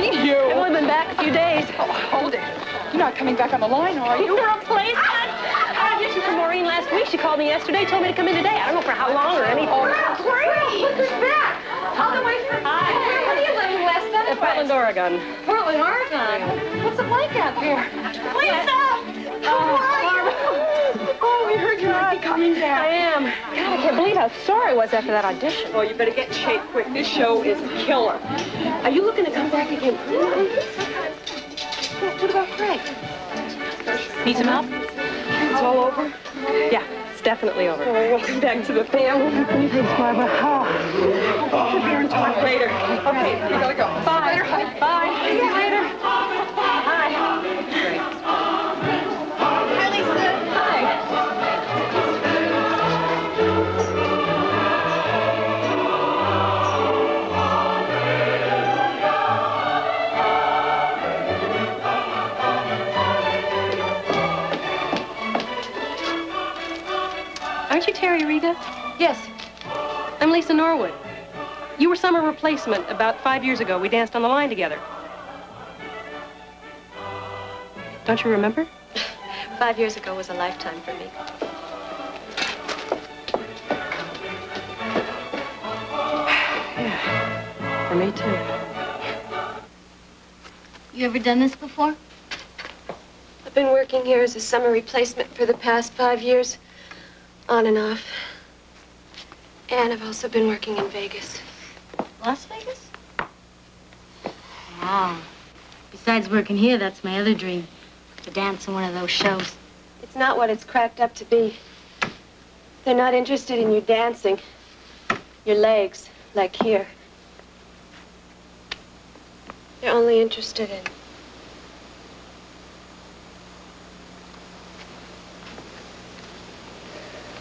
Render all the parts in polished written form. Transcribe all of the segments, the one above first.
see you. I've only been back a few days. Oh, hold it. You're not coming back on the line, are you? You were replacement. I auditioned for Maureen last week. She called me yesterday, told me to come in today. I don't know for how long or anything. Oh, great. Look who's back. All the way from... Hi. Where do you live, West? Portland, Oregon. Portland, Oregon. What's it like out there? Lisa! Oh, we heard you might be coming back. I am. God, I can't believe how sorry I was after that audition. Oh, you better get in shape quick. This show is a killer. Are you looking to come back again? What about Craig? Need some help? It's all over? Yeah, it's definitely over. Oh, welcome back to the family. Thanks, Barbara. I'll sit here and talk later. Okay, we gotta go. Bye. Later, honey. Bye. See you later. Hi. Hi, Lisa. Hi. Aren't you Terry Riga? Yes. I'm Lisa Norwood. You were summer replacement about 5 years ago. We danced on the line together. Don't you remember? 5 years ago was a lifetime for me. Yeah, for me too. You ever done this before? I've been working here as a summer replacement for the past 5 years, on and off. And I've also been working in Vegas. Las Vegas? Wow. Besides working here, that's my other dream. To dance in one of those shows. It's not what it's cracked up to be. They're not interested in you dancing. Your legs, like here. They're only interested in...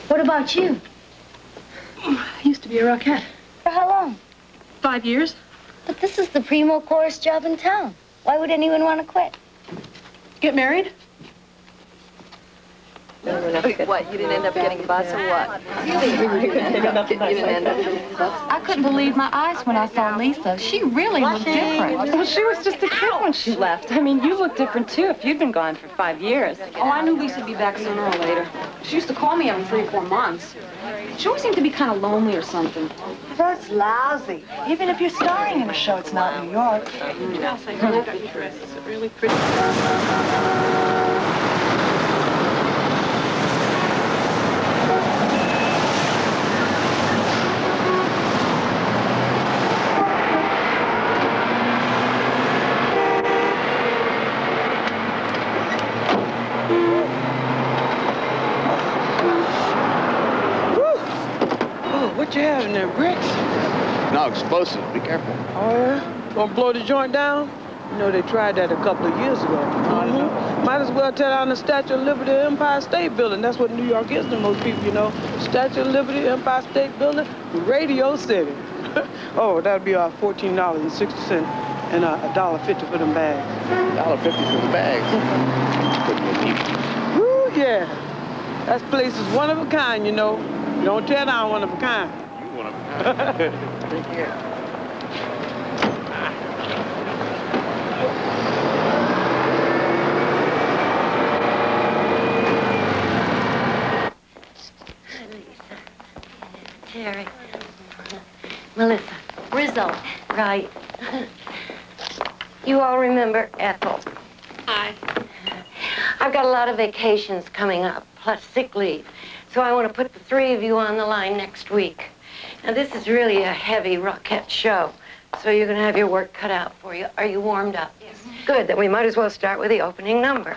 What about you? I used to be a rockette. For how long? 5 years. But this is the primo chorus job in town. Why would anyone want to quit? Get married? What, you didn't end up getting a bus or what? You didn't end up getting a bus? I couldn't believe my eyes when I saw Lisa. She really looked different. Well, she was just a kid when she left. I mean, you look different, too, if you'd been gone for 5 years. Oh, I knew Lisa'd be back sooner or later. She used to call me every 3 or 4 months. She always seemed to be kind of lonely or something. That's lousy. Even if you're starring in a show, it's not New York. It's really pretty. What you having there, bricks? No, explosives. Be careful. Oh, yeah? Gonna blow the joint down? You know, they tried that a couple of years ago. Might as well tear down the Statue of Liberty, Empire State Building. That's what New York is to most people, you know. Statue of Liberty, Empire State Building, Radio City. Oh, that'd be $14.60 and $1.50 for them bags. $1.50 for the bags. Woo, yeah. That place is one of a kind, you know. Don't tear down one of a kind. You one of a kind. Take care. Terry. Melissa. Rizzo. Right. You all remember Ethel. Hi. I've got a lot of vacations coming up, plus sick leave. So I want to put the 3 of you on the line next week. Now, this is really a heavy rockette show, so you're going to have your work cut out for you. Are you warmed up? Yes. Good, then we might as well start with the opening number.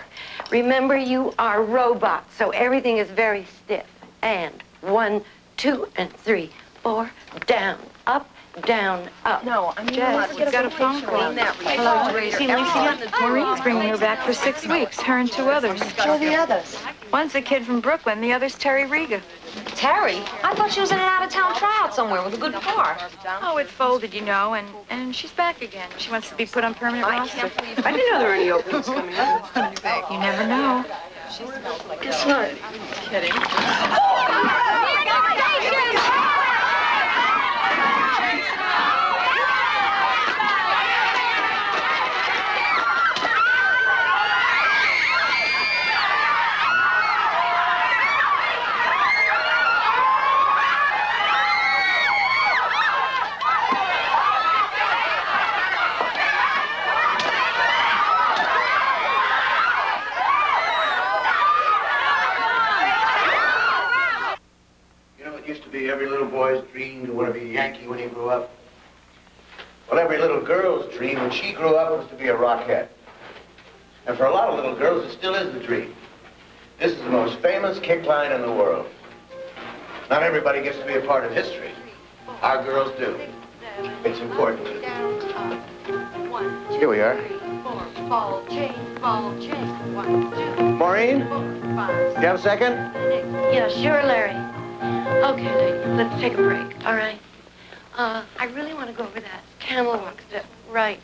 Remember, you are robots, so everything is very stiff. And 1, 2, and 3, 4, down, up, down, up. No, I mean, Jess, we've got a phone call. Hello, see Lisa? Maureen's bringing her back for 6 weeks, her and 2 others. Who are the others? One's a kid from Brooklyn, the other's Terry Riga. Terry? I thought she was in an out-of-town tryout somewhere with a good car. Oh, it folded, you know, and she's back again. She wants to be put on permanent roster. I didn't know there were any openings coming up. You never know. Guess not. Kidding. be every little boy's dream to want to be a Yankee when he grew up. Well, every little girl's dream when she grew up was to be a rockette. And for a lot of little girls, it still is the dream. This is the most famous kick line in the world. Not everybody gets to be a part of history. Our girls do. It's important. Here we are. Ball, chain, ball, chain. 1, 2. Maureen? 4, 5, 6, You have a second? Yeah, sure, Larry. Okay, lady, let's take a break, all right? I really want to go over that camel walk step. Right.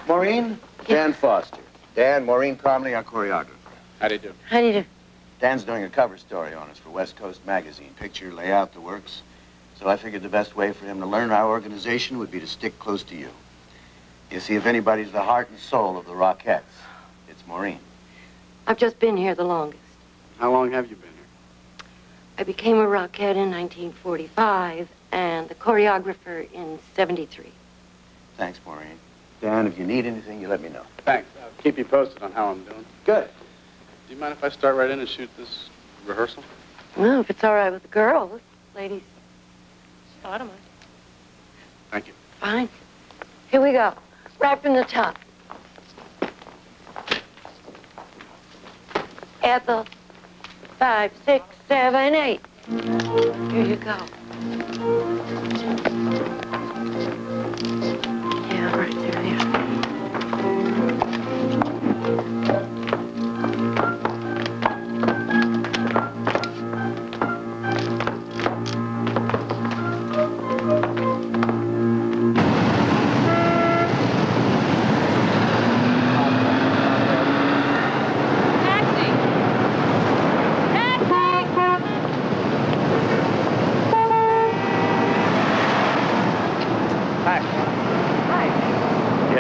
Maureen? Yeah. Dan Foster. Dan, Maureen Carmody, our choreographer. How do you do? How do you do? Dan's doing a cover story on us for West Coast Magazine. Picture, layout, the works. So I figured the best way for him to learn our organization would be to stick close to you. You see, if anybody's the heart and soul of the Rockettes, it's Maureen. I've just been here the longest. How long have you been here? I became a Rockette in 1945 and the choreographer in 73. Thanks, Maureen. Dan, if you need anything, you let me know. Thanks. I'll keep you posted on how I'm doing. Good. Do you mind if I start right in and shoot this rehearsal? Well, if it's all right with the girls, ladies. I don't mind. Thank you. Fine. Here we go. Right from the top. Ethel. 5, 6, 7, 8. Here you go. Yeah, right there, yeah.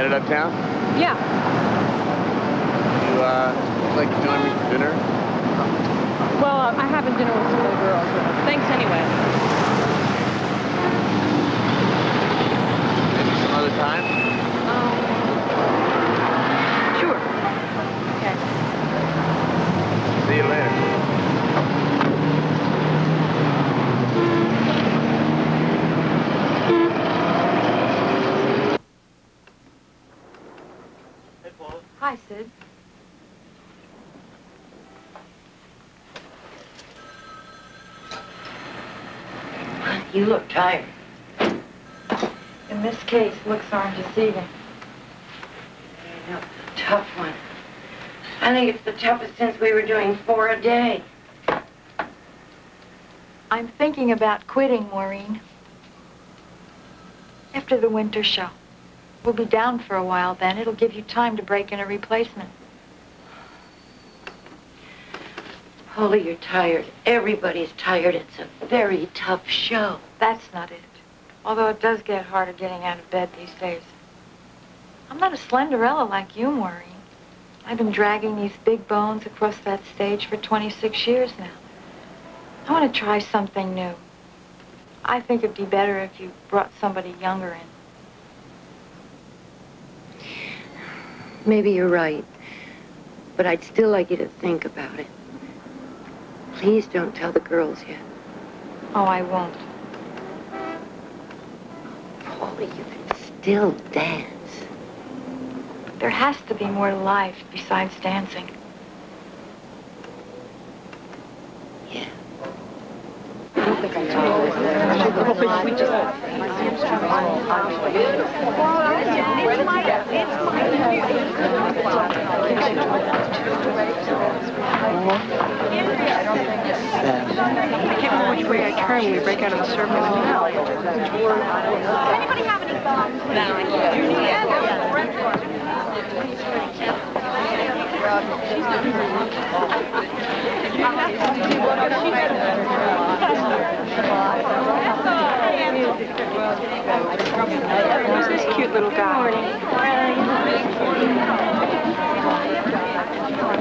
Uptown? Yeah. You, like to join me for dinner? Well, I having dinner with some little girls. Thanks anyway. Maybe some other time? Sure. Okay. See you later. Hi, Sid. You look tired. In this case, looks aren't deceiving. Yeah, it's a tough one. I think it's the toughest since we were doing 4 a day. I'm thinking about quitting, Maureen. After the winter show. We'll be down for a while then. It'll give you time to break in a replacement. Polly, you're tired. Everybody's tired. It's a very tough show. That's not it. Although it does get harder getting out of bed these days. I'm not a Slenderella like you, Maureen. I've been dragging these big bones across that stage for 26 years now. I want to try something new. I think it'd be better if you brought somebody younger in. Maybe you're right, but I'd still like you to think about it. Please don't tell the girls yet. Oh, I won't. Polly, you can still dance. There has to be more to life besides dancing. Yeah. I don't think I told we just... I can't remember which way I turn when we break out of the circle. Anybody have any bombs? No, I Who's this cute little guy?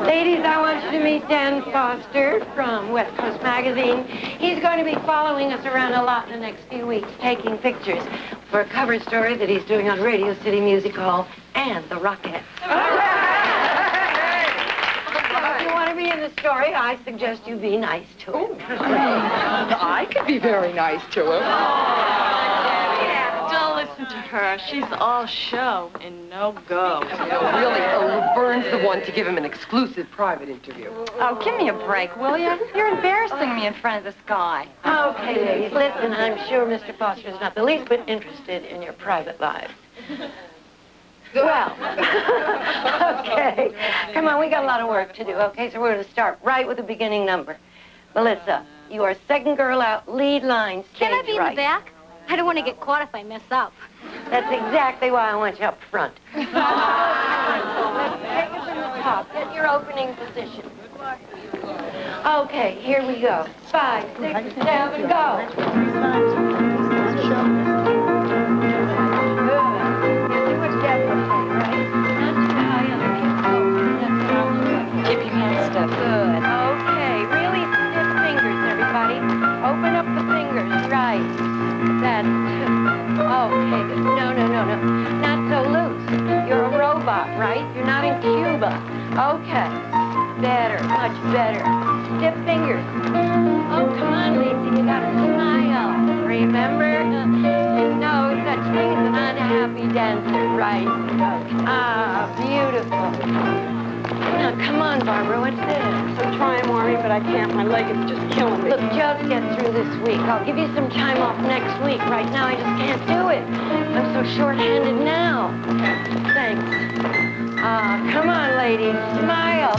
Ladies, I want you to meet Dan Foster from West Coast Magazine. He's going to be following us around a lot in the next few weeks, taking pictures for a cover story that he's doing on Radio City Music Hall and the Rockettes. If you want to be in the story, I suggest you be nice to him. I could be very nice to him. Don't listen to her. She's all show and no go. Really, Verne's the one to give him an exclusive private interview. Oh, give me a break, will you? You're embarrassing me in front of this guy. Okay, ladies, listen, I'm sure Mr. Foster is not the least bit interested in your private lives. Well, okay. Come on, we got a lot of work to do, okay? So we're going to start right with the beginning number. Melissa, you are second girl out, lead line, stage Can I be in right. the back? I don't want to get caught if I mess up. That's exactly why I want you up front. Let's take it from the top. Get your opening position. Okay, here we go. 5, 6, 7, go. Keep your hands stiff. Good. Okay, really stiff fingers, everybody. Open up the fingers. Right. That's okay. No. Not so loose. You're a robot, right? You're not in Cuba. Okay. Better. Much better. Stiff fingers. Oh, come on, Lisa. You gotta smile. Remember? No such thing as an unhappy dancer, right? Ah, beautiful. Now, come on, Barbara, what's this? I'm trying, Maureen, but I can't. My leg is just killing me. Look, just get through this week. I'll give you some time off next week. Right now, I just can't do it. I'm so short-handed now. Thanks. Come on, ladies, smile.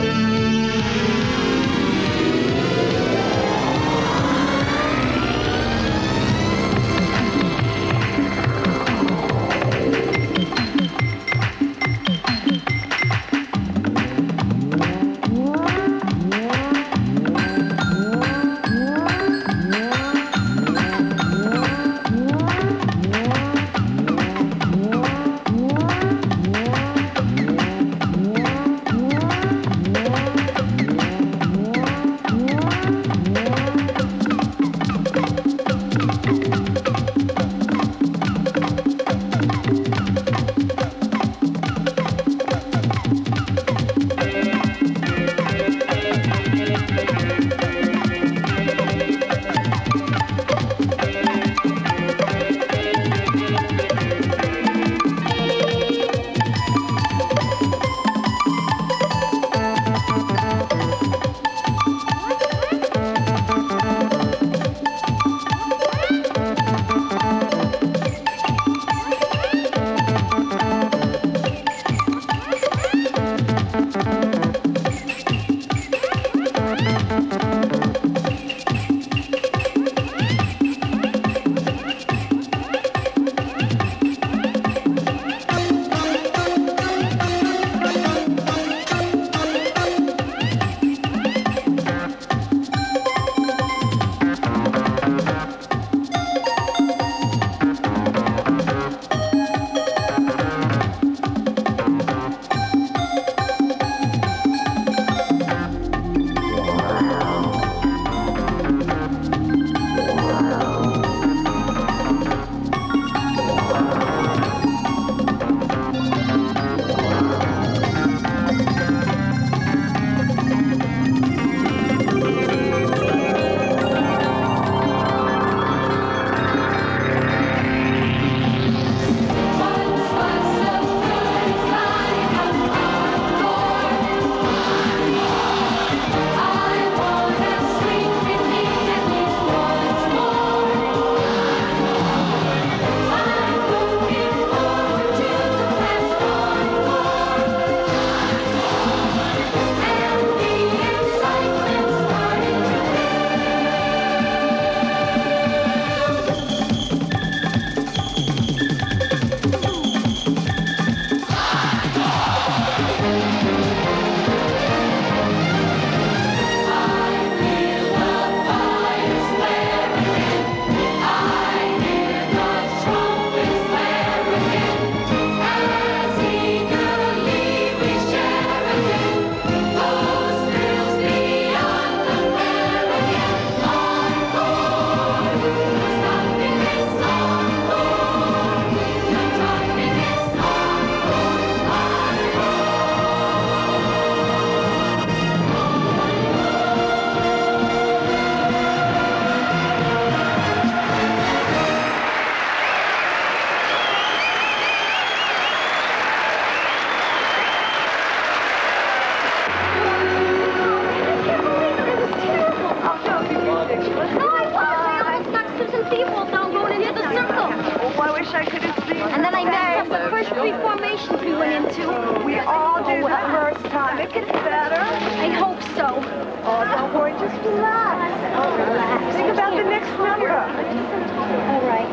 so. Oh, don't worry, just relax. Relax. Think about the next number. All right.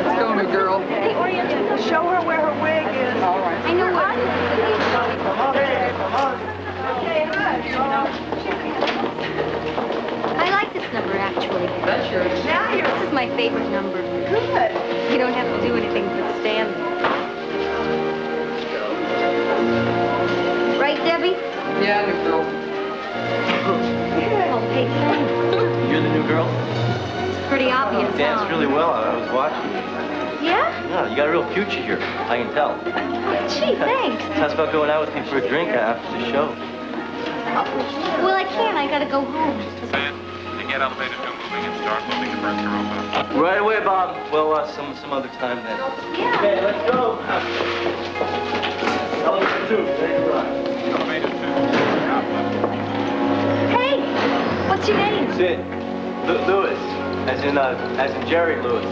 Let's go, new girl. The Oriental. Show her where her wig is. All right. I know what. I like this number, actually. That's yours. Now you're... This is my favorite number. Good. You don't have to do anything but stand there. Right, Debbie? Yeah, new girl. Okay, thanks. You're the new girl? It's pretty obvious, You danced really well. I was watching you. Yeah? No, you got a real future here. I can tell. Gee, thanks. How's about going out with me for a drink after the show? Well, I can't. I gotta go home. Sam, can you get elevator 2 moving and start moving the first girl up? Right away, Bob. Well, some other time then. Yeah. Okay, let's go. Elevator 2, ready to run. Elevator 2, Hey, what's your name? Sid. Lewis. As in Jerry Lewis.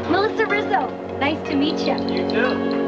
Melissa Rizzo. Nice to meet you. You too.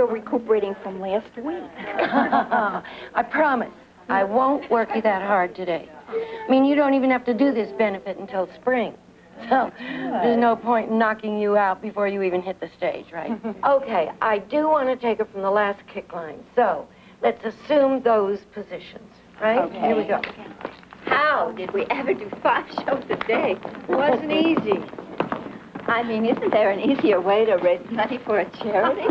Recuperating from last week. I promise I won't work you that hard today. I mean, you don't even have to do this benefit until spring. So there's no point in knocking you out before you even hit the stage, right? Okay, I do want to take her from the last kick line. So let's assume those positions, right? Okay. Here we go. How did we ever do 5 shows a day? Wasn't easy. I mean, isn't there an easier way to raise money for a charity?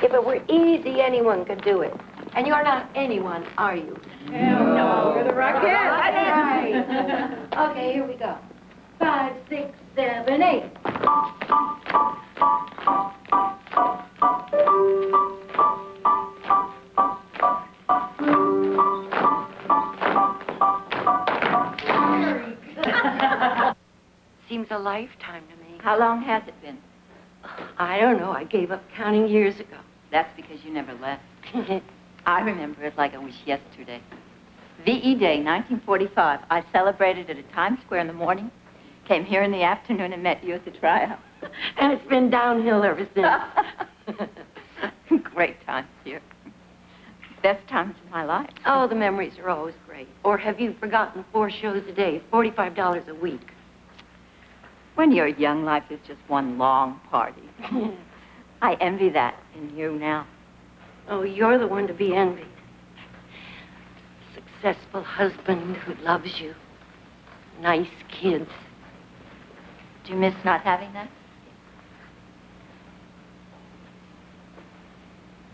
If it were easy, anyone could do it. And you're not anyone, are you? No, we're the Rockettes. Right. Okay, here we go. 5, 6, 7, 8. Seems a lifetime to me. How long has it been? I don't know. I gave up counting years ago. That's because you never left. I remember it like it was yesterday. VE Day, 1945. I celebrated it at Times Square in the morning, came here in the afternoon and met you at the tryout. And it's been downhill ever since. Great times here. Best times of my life. Oh, the memories are always great. Or have you forgotten 4 shows a day, $45 a week? When you're young, life is just one long party. I envy that in you now. Oh, you're the one to be envied. Successful husband who loves you. Nice kids. Do you miss not having that?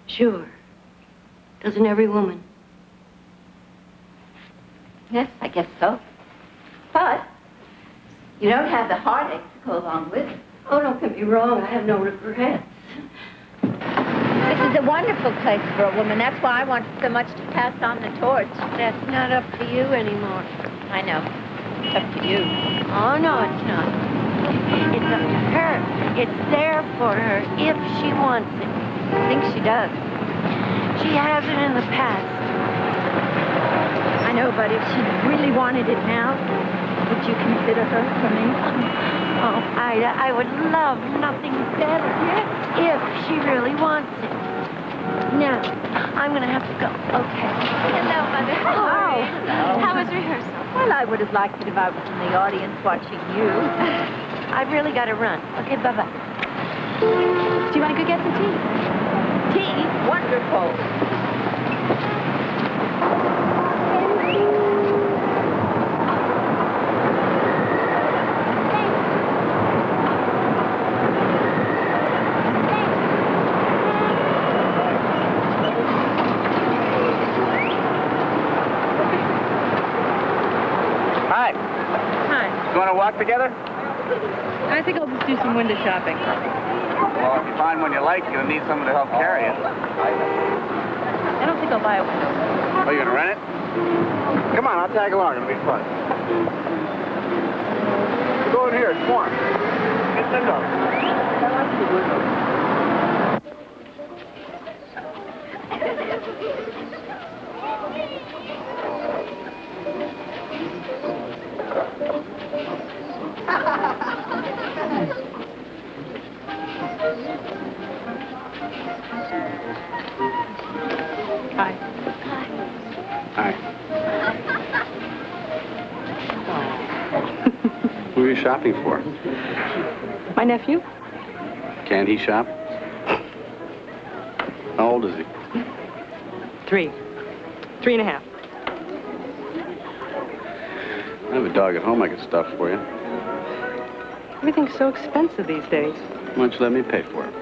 Sure. Doesn't every woman? Yes, I guess so. But you don't have the heartache to go along with it. Oh, don't get me wrong. I have no regrets. This is a wonderful place for a woman. That's why I wanted so much to pass on the torch. That's not up to you anymore. I know. It's up to you. Oh, no, it's not. It's up to her. It's there for her if she wants it. I think she does. She hasn't in the past. I know, but if she really wanted it now, would you consider her for me? Oh, Ida, I would love nothing better if she really wants it. Now, I'm going to have to go. Okay. Hello, Mother. How are you? Hello. How was rehearsal? Well, I would have liked it if I was in the audience watching you. I've really got to run. Okay, bye-bye. Do you want to go get some tea? Tea? Wonderful. Walk together? I think I'll just do some window shopping. Well, if you find one you like, you'll need someone to help carry it. I don't think I'll buy a window. Oh, you're gonna rent it? Come on, I'll tag along. It'll be fun. Go in here. It's warm. Get window. I like the window. Hi. Hi. Who are you shopping for? My nephew? Can't he shop? How old is he? 3. 3.5. I have a dog at home I could stuff for you. Everything's so expensive these days. Why don't you let me pay for it?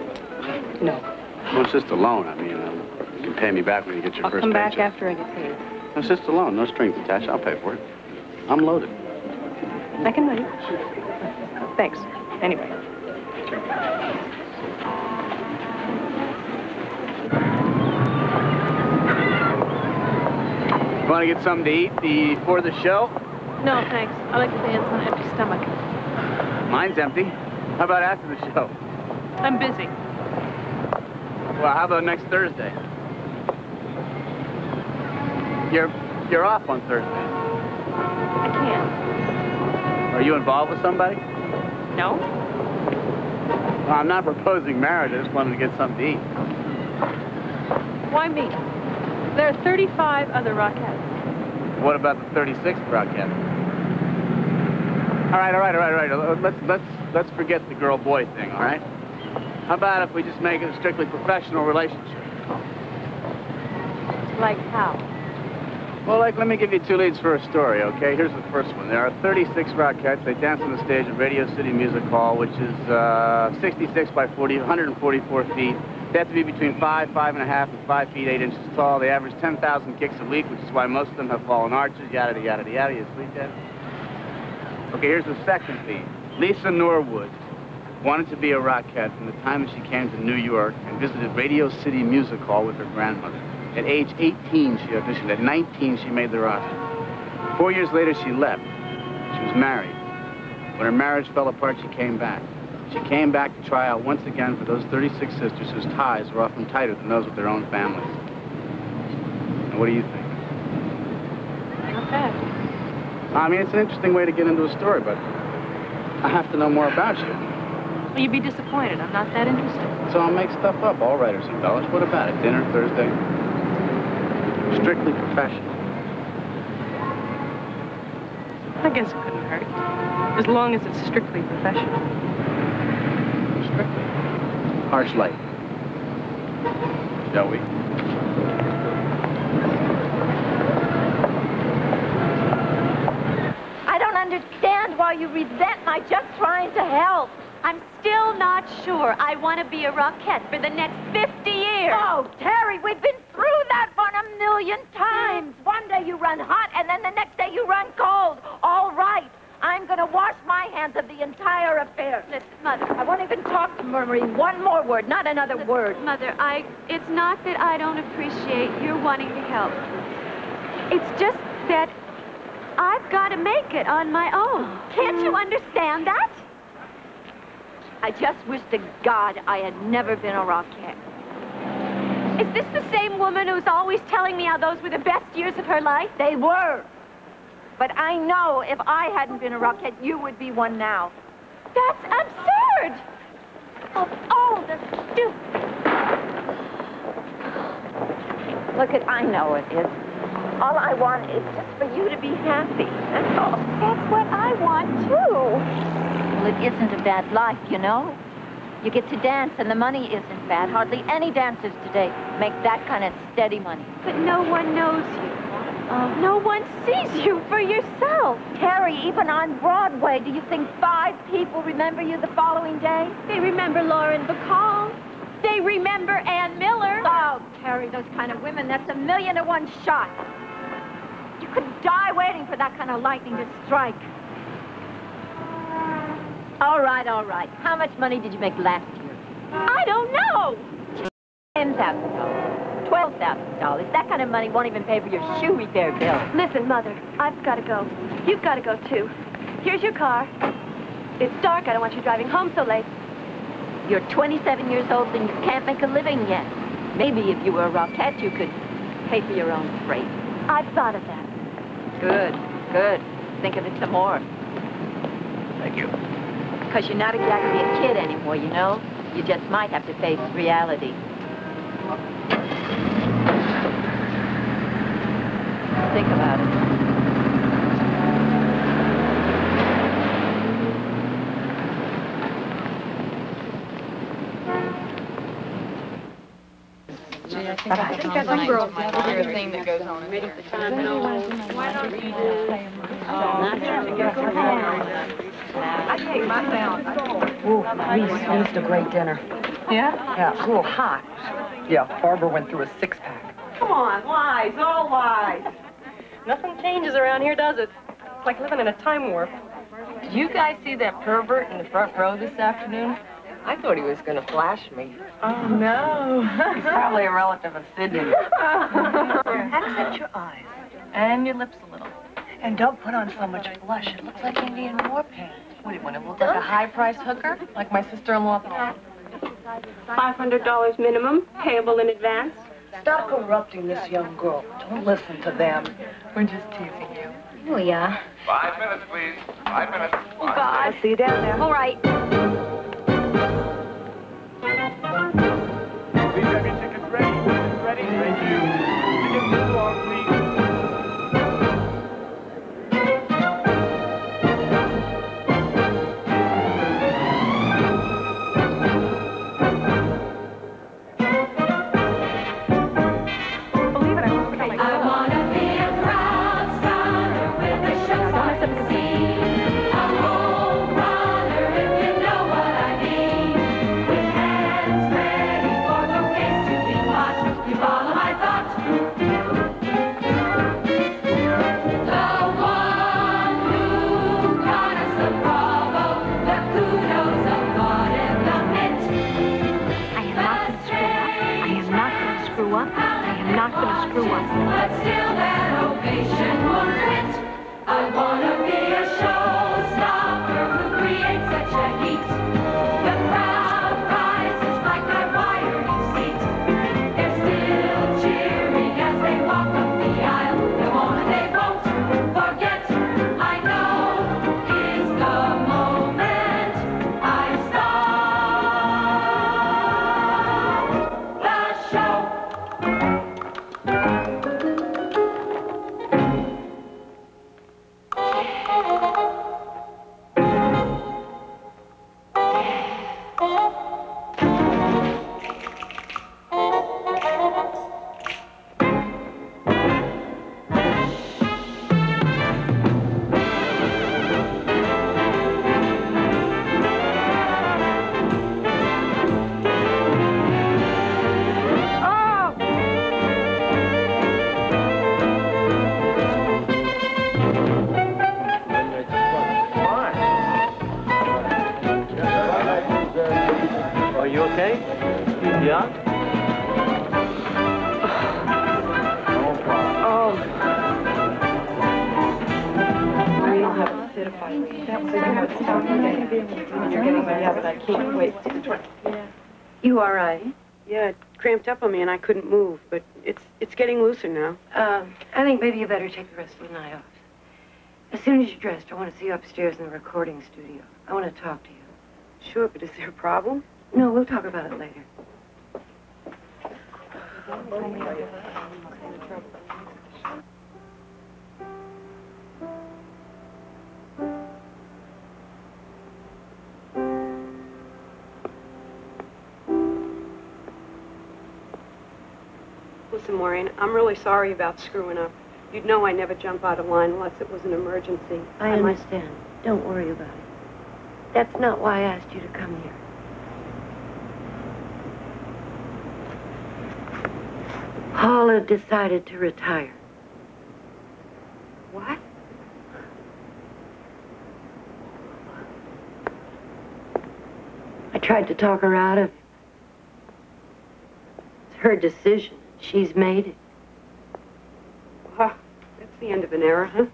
No. Well, it's just a loan. I mean, you can pay me back when you get your I'll first come back paycheck. after I get paid. It's just a loan, no strings attached. I'll pay for it. I'm loaded. I can wait. Thanks. Anyway. Want to get something to eat before the show? No, thanks. I like to dance on an empty stomach. Mine's empty. How about after the show? I'm busy. Well, how about next Thursday? You're off on Thursday. I can't. Are you involved with somebody? No? Well, I'm not proposing marriage. I just wanted to get something to eat. Why me? There are 35 other Rockettes. What about the 36th Rockette? All right. Let's forget the girl-boy thing, all right? How about if we just make it a strictly professional relationship? Like how? Well, let me give you 2 leads for a story, okay? Here's the first one. There are 36 Rockettes. They dance on the stage at Radio City Music Hall, which is 66 by 40, 144 feet. They have to be between 5, 5.5, and 5 feet, 8 inches tall. They average 10,000 kicks a week, which is why most of them have fallen arches, yada, yada, yada. You sleep yet? Okay, here's the second lead. Lisa Norwood wanted to be a Rockette from the time that she came to New York and visited Radio City Music Hall with her grandmother. At age 18, she auditioned. At 19, she made the roster. 4 years later, she left. She was married. When her marriage fell apart, she came back. She came back to try out once again for those 36 sisters whose ties were often tighter than those with their own families. Now, what do you think? Not bad. I mean, it's an interesting way to get into a story, but I have to know more about you. Well, you'd be disappointed. I'm not that interested. So I'll make stuff up. All writers embellish. What about it? Dinner Thursday? Strictly professional. I guess it couldn't hurt. As long as it's strictly professional. Strictly. Harsh light. Shall we? I don't understand why you resent my just trying to help. I'm still not sure I want to be a Rockette for the next 50 years. Oh, Terry, we've been through that one 1,000,000 times. One day you run hot, and then the next day you run cold. All right. I'm going to wash my hands of the entire affair. Listen, Mother. I won't even talk to Marie. One more word, not another word. Mother, it's not that I don't appreciate your wanting to help. It's just that I've got to make it on my own. Can't you understand that? I just wish to God I had never been a Rockette. Is this the same woman who's always telling me how those were the best years of her life? They were. But I know if I hadn't been a Rockette, you would be one now. That's absurd! Oh, the stupid. Look, I know it is. All I want is just for you to be happy. That's all. That's what I want, too. Well, it isn't a bad life, you know. You get to dance, and the money isn't bad. Hardly any dancers today make that kind of steady money. But no one knows you. No one sees you for yourself. Terry, even on Broadway, do you think 5 people remember you the following day? They remember Lauren Bacall. They remember Ann Miller. Oh, Terry, those kind of women, that's 1,000,000 to 1 shot. You could die waiting for that kind of lightning to strike. All right, all right. How much money did you make last year? I don't know. $10,000. $12,000. That kind of money won't even pay for your shoe repair bill. Listen, Mother, I've got to go. You've got to go, too. Here's your car. It's dark. I don't want you driving home so late. You're 27 years old and you can't make a living yet. Maybe if you were a Rockette, you could pay for your own freight. I've thought of that. Good, good. Think of it some more. Thank you. Because you're not exactly a kid anymore, you know? You just might have to face reality. Think about it. I think that's some girls have a thing that goes on. Why don't you I take my sound. Ooh, we used a great dinner. Yeah? Yeah, it's a little hot. Yeah, Barbara went through a six-pack. Come on, lies, all lies. Nothing changes around here, does it? It's like living in a time warp. Did you guys see that pervert in the front row this afternoon? I thought he was going to flash me. Oh, no. He's probably a relative of Sydney. Accent your eyes. And your lips a little. And don't put on so much blush. It looks like Indian war paint. What do you want to look like a high-priced hooker? Like my sister-in-law thought? $500 minimum, payable in advance. Stop corrupting this young girl. Don't listen to them. We're just teasing you. Oh, yeah. 5 minutes, please. 5 minutes. Oh, God. I'll see you down there. All right. Please have your tickets ready. Ready? Thank you. Tickets move along, please. You all right? Yeah, it cramped up on me and I couldn't move, but it's getting looser now. I think maybe you better take the rest of the night off. As soon as you're dressed, I want to see you upstairs in the recording studio. I want to talk to you. Sure, but is there a problem? No, we'll talk about it later. Listen, Maureen, I'm really sorry about screwing up. You'd know I never jump out of line unless it was an emergency. I understand. Don't worry about it. That's not why I asked you to come here. Paula decided to retire. What? tried to talk her out of it. It's her decision. She's made it. Huh. That's the end of an era, huh?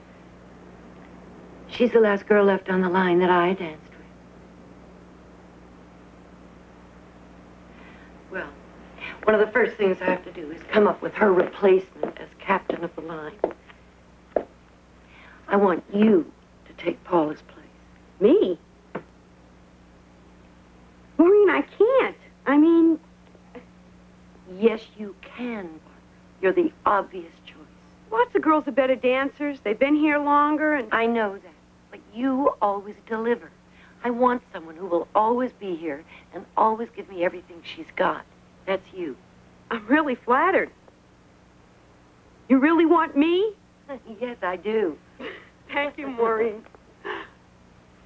She's the last girl left on the line that I danced with. Well, one of the first things I have to do is come up with her replacement as captain of the line. I want you to take Paula's place. Me? Maureen, I can't. I mean... Yes, you can, Barbara. You're the obvious choice. Lots of girls are better dancers. They've been here longer and... I know that, but you always deliver. I want someone who will always be here and always give me everything she's got. That's you. I'm really flattered. You really want me? Yes, I do. Thank you, Maureen.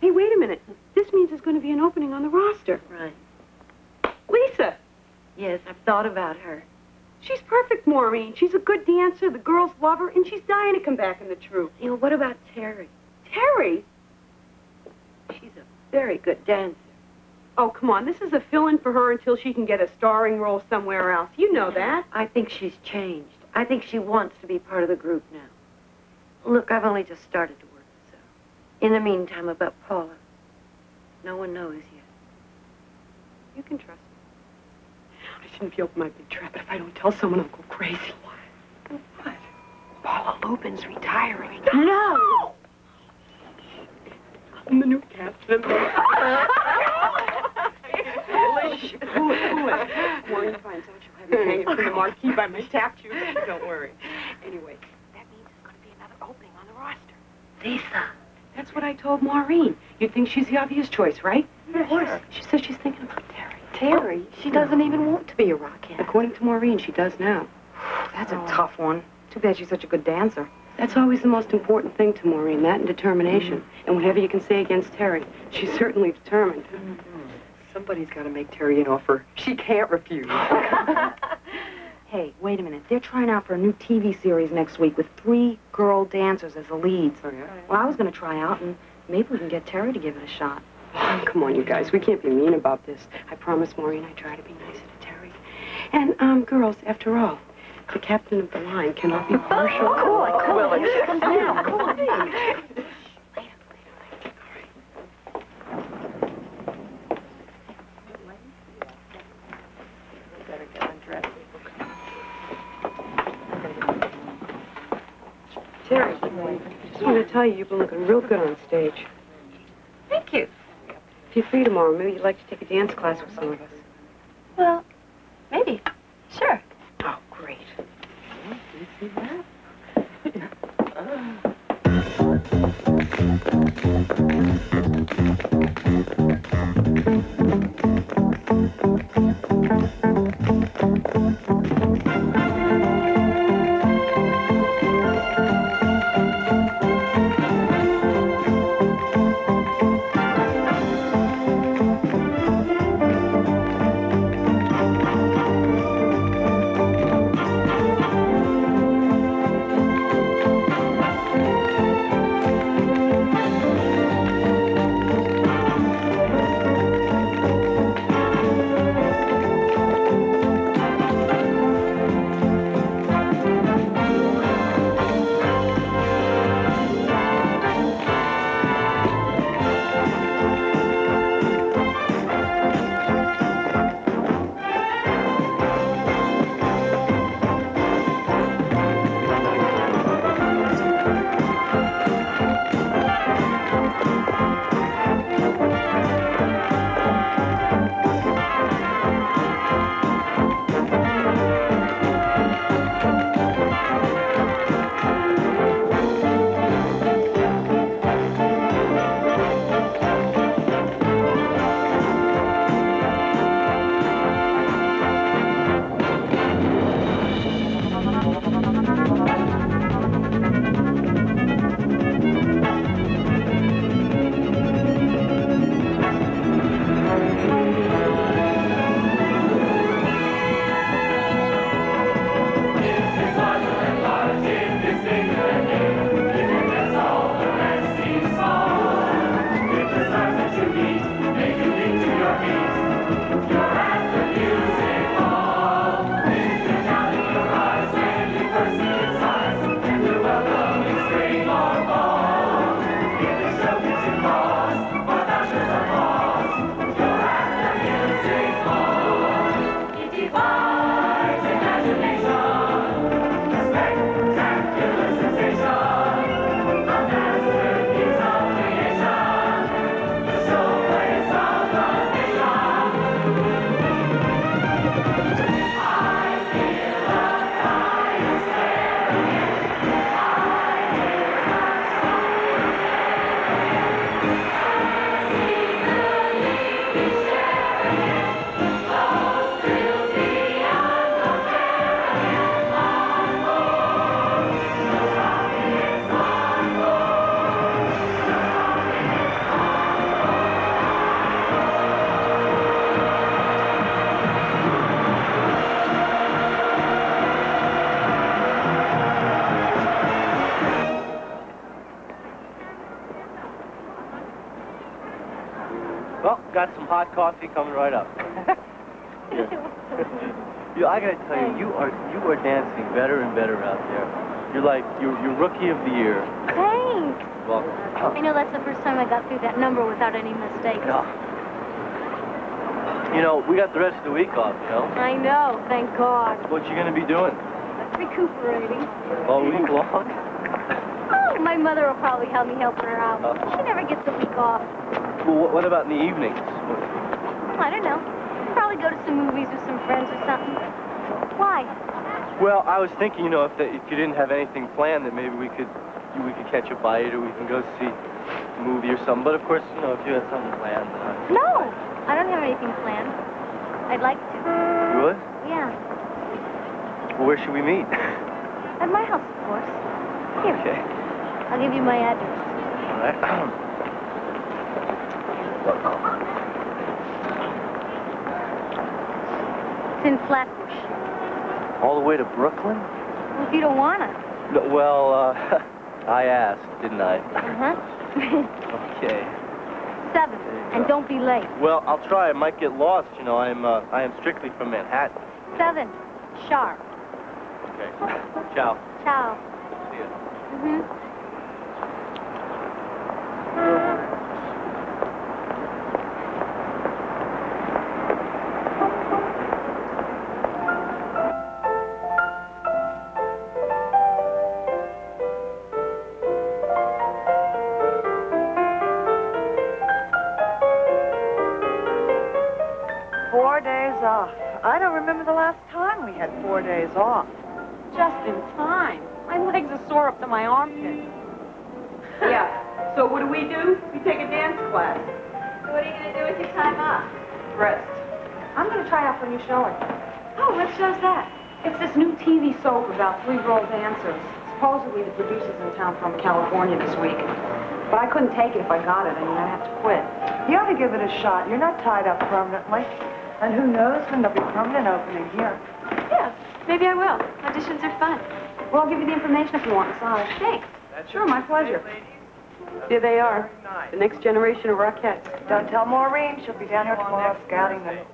Hey, wait a minute. This means there's going to be an opening on the roster. Right. Lisa. Yes, I've thought about her. She's perfect, Maureen. She's a good dancer. The girls love her, and she's dying to come back in the troupe. You know, what about Terry? Terry? She's a very good dancer. Oh, come on. This is a fill-in for her until she can get a starring role somewhere else. You know that. I think she's changed. I think she wants to be part of the group now. Look, I've only just started to work this out. In the meantime, about Paula, no one knows yet. You can trust me. I shouldn't be open my big trap, but if I don't tell someone, I'll go crazy. What? Paula Lubin's retiring. No! I'm the new captain. Maureen finds out you'll have me hanging from the marquee by my tap shoes. Don't worry. Anyway, that means there's going to be another opening on the roster. Lisa. That's what I told Maureen. You think she's the obvious choice, right? Of course. She says she's thinking about Terry. Terry? She doesn't even want to be a rockhead. According to Maureen, she does now. That's a tough one. Too bad she's such a good dancer. That's always the most important thing to Maureen, that and determination. And whatever you can say against Terry, she's certainly determined. Somebody's got to make Terry an offer she can't refuse. Hey, wait a minute. They're trying out for a new TV series next week with 3 girl dancers as the leads. Oh, yeah? Well, I was going to try out, and maybe we can get Terry to give it a shot. Oh, come on, you guys. We can't be mean about this. I promise, Maureen, I try to be nicer to Terry. And, girls, after all, the captain of the line cannot be partial. Oh, cool. Willie, come down. Come on. Terry, I just want to tell you, you've been looking real good on stage. Thank you. If you're free tomorrow, maybe you'd like to take a dance class with some of us. Well, maybe. Sure. Oh, great. You see that? got some hot coffee coming right up. You, I gotta tell you, you are dancing better and better out there. You're like, you're rookie of the year. Thanks. Welcome. I know that's the first time I got through that number without any mistakes. No. You know, we got the rest of the week off, you know? I know, thank God. What you gonna be doing? Recuperating. All week long? Oh, my mother will probably help me helping her out. She never gets a week off. Well, what about in the evenings? I don't know. Probably go to some movies with some friends or something. Why? Well, I was thinking, you know, if you didn't have anything planned, that maybe we could catch a bite, or we can go see a movie or something. But of course, you know, if you had something planned, No, I don't have anything planned. I'd like to. You would? Yeah. Well, where should we meet? At my house, of course. Here. Okay. I'll give you my address. All right. It's in Flatbush. All the way to Brooklyn? Well, if you don't want to. No, well, I asked, didn't I? Uh-huh. Okay. 7, and don't be late. Well, I'll try. I might get lost. You know, I am strictly from Manhattan. 7, sharp. Okay. Ciao. Ciao. See ya. Mm-hmm. 4 days off. I don't remember the last time we had 4 days off. Just in time. My legs are sore up to my armpits. Yeah. So what do? We take a dance class. So what are you going to do with your time off? Rest. I'm going to try out for a new showing. Oh, what show's that? It's this new TV soap about 3 girl dancers. Supposedly the producer's in town from California this week. But I couldn't take it if I got it. I mean, I'd have to quit. You ought to give it a shot. You're not tied up permanently. And who knows when there'll be permanent opening here. Yeah, maybe I will. Auditions are fun. Well, I'll give you the information if you want, massage. Thanks. Sure, my pleasure. Here they are, the next generation of Rockettes. Don't tell Maureen. She'll be down here tomorrow scouting them.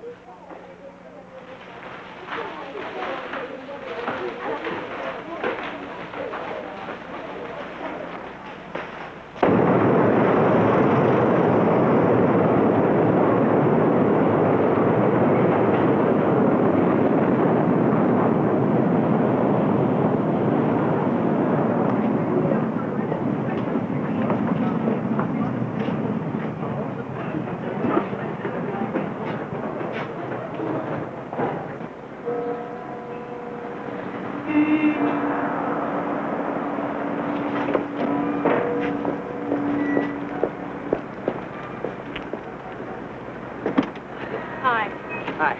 Hi. Hi.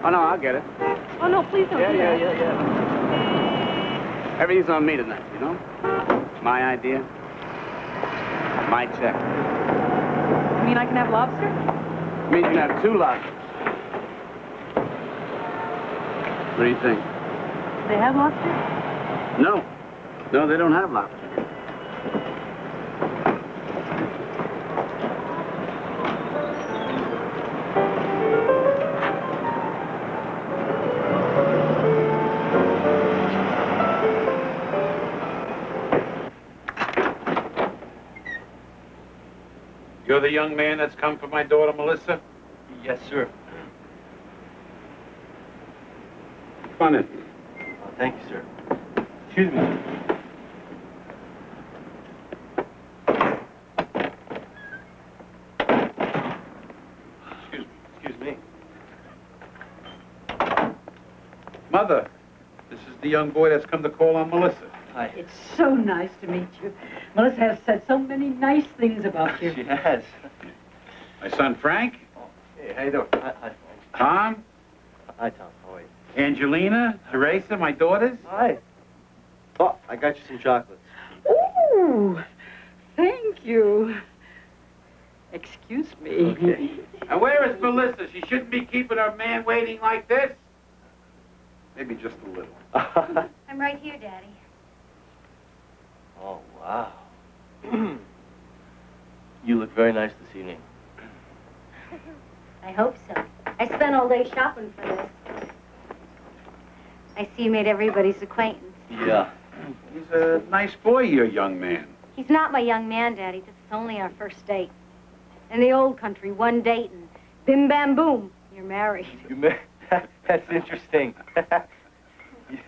Oh, no, I'll get it. Oh, no, please don't do that. Yeah. Everything's on me tonight, you know? My idea. My check. You mean I can have lobster? Means you can have 2 lobsters. What do you think? They have lobster? No. No, they don't have lobster. You're the young man that's come for my daughter, Melissa? Yes, sir. Come on in. Oh, thank you, sir. Excuse me. Excuse me. Mother, this is the young boy that's come to call on Melissa. Hi. It's so nice to meet you. Melissa has said so many nice things about you. She has. My son, Frank. Oh, hey, how you doing? Hi. Tom. Hi, Tom. How are you? Angelina, Teresa, my daughters. Hi. Oh, I got you some chocolates. Ooh, thank you. Excuse me. Okay. And where is Melissa? She shouldn't be keeping her man waiting like this. Maybe just a little. I'm right here, Daddy. Oh, wow. You look very nice this evening. I hope so. I spent all day shopping for this. I see you made everybody's acquaintance. Yeah. He's a nice boy, your young man. He's not my young man, Daddy. This is only our first date. In the old country, one date and bim bam boom, you're married. That's interesting.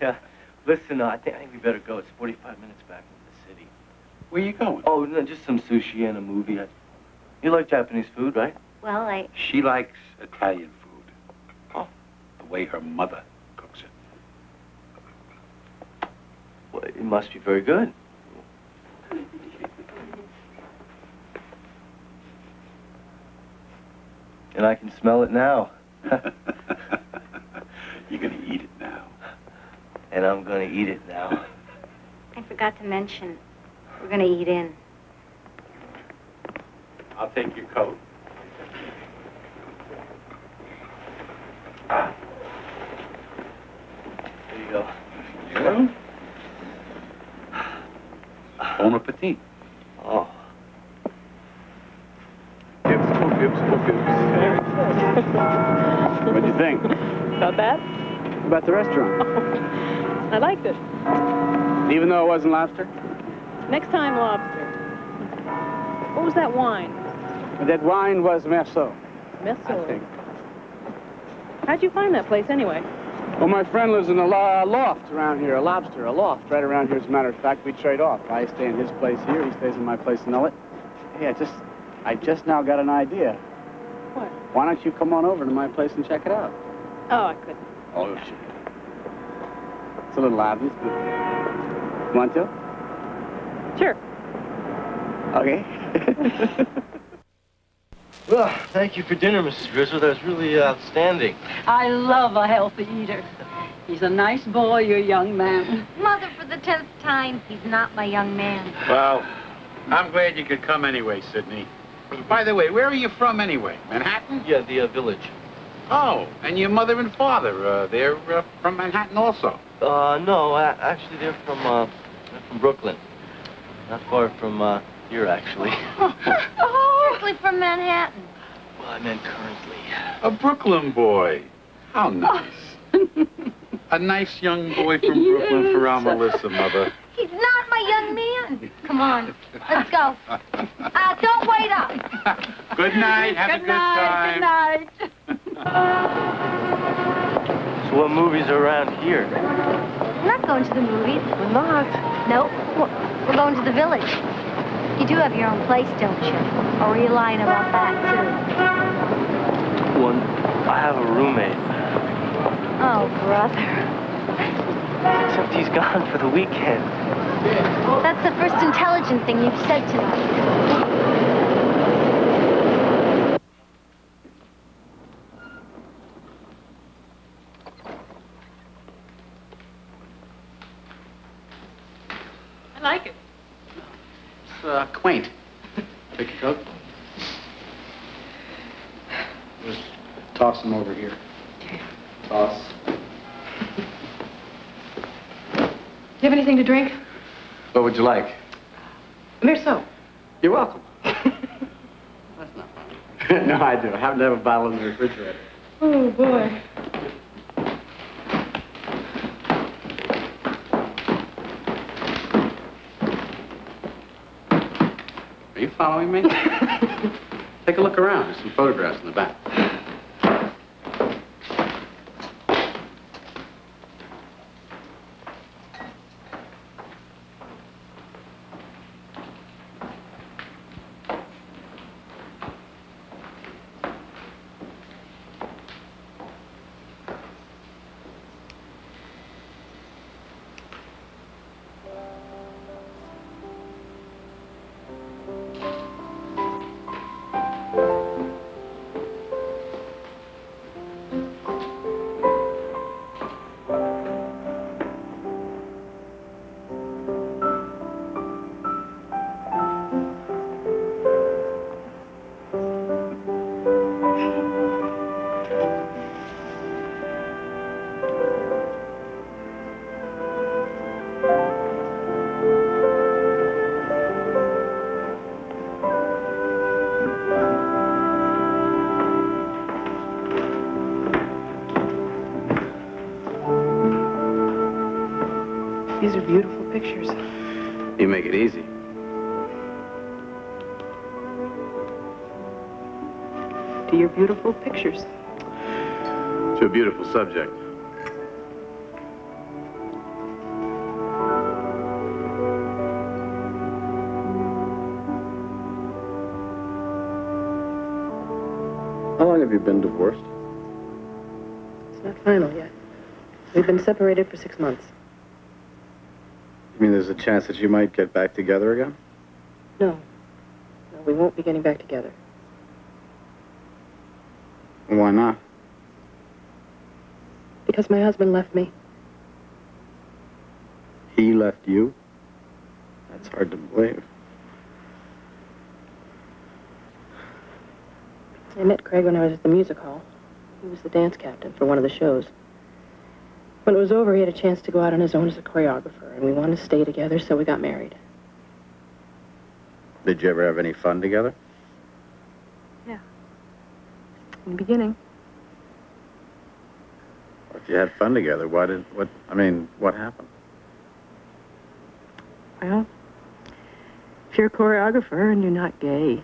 Yeah. Listen, I think we better go. It's 45 minutes back to the city. Where you going? Oh, no, just some sushi and a movie. You like Japanese food, right? Well, She likes Italian food. Oh, the way her mother cooks it. Well, it must be very good. And I can smell it now. You're gonna eat it now. And I'm gonna eat it now. I forgot to mention, we're gonna eat in. I'll take your coat. There you go. Yeah. Bon appetit. Oh. What'd you think? Not bad. About the restaurant? I liked it. Even though it wasn't lobster? Next time, lobster. What was that wine? That wine was Merceau. Merceau. I think. How'd you find that place, anyway? Well, my friend lives in a loft around here, a loft right around here. As a matter of fact, we trade off. I stay in his place here, he stays in my place in Ellet. Hey, I just now got an idea. What? Why don't you come on over to my place and check it out? Oh, I couldn't. Oh, shit. It's a little obvious, but... Want to? Sure. Okay. Well, thank you for dinner, Mrs. Griswold. That was really outstanding. I love a healthy eater. He's a nice boy, your young man. Mother, for the 10th time, he's not my young man. Well, I'm glad you could come anyway, Sidney. By the way, where are you from anyway? Manhattan? Yeah, the village. Oh, and your mother and father, they're from Manhattan also? No, actually they're from Brooklyn. Not far from here, actually. Strictly from Manhattan. Well, I meant currently. A Brooklyn boy. How nice. A nice young boy from Brooklyn for our Melissa, Mother. He's not my young man. Come on, let's go. Don't wait up. Good night. Have a good time. Good night. So what movies are around here? We're not going to the movies. We're not. Nope. We're going to the village. You do have your own place, don't you? Or were you lying about that, too? Well, I have a roommate. Oh, brother. Except he's gone for the weekend. That's the first intelligent thing you've said tonight. I like it. It's quaint. Take your coat. Just toss them over here. Toss. Do you have anything to drink? What would you like? Merceau. You're welcome. That's not fun. No, I do. I happen to have a bottle in the refrigerator. Oh, boy. Are you following me? Take a look around. There's some photographs in the back. These are beautiful pictures. You make it easy. To your beautiful pictures. To a beautiful subject. How long have you been divorced? It's not final yet. We've been separated for 6 months. You mean there's a chance that you might get back together again? No. No, we won't be getting back together. Why not? Because my husband left me. He left you? That's hard to believe. I met Craig when I was at the music hall. He was the dance captain for one of the shows. When it was over, he had a chance to go out on his own as a choreographer, and we wanted to stay together, so we got married. Did you ever have any fun together? Yeah. In the beginning. If you had fun together, what happened? Well, if you're a choreographer and you're not gay,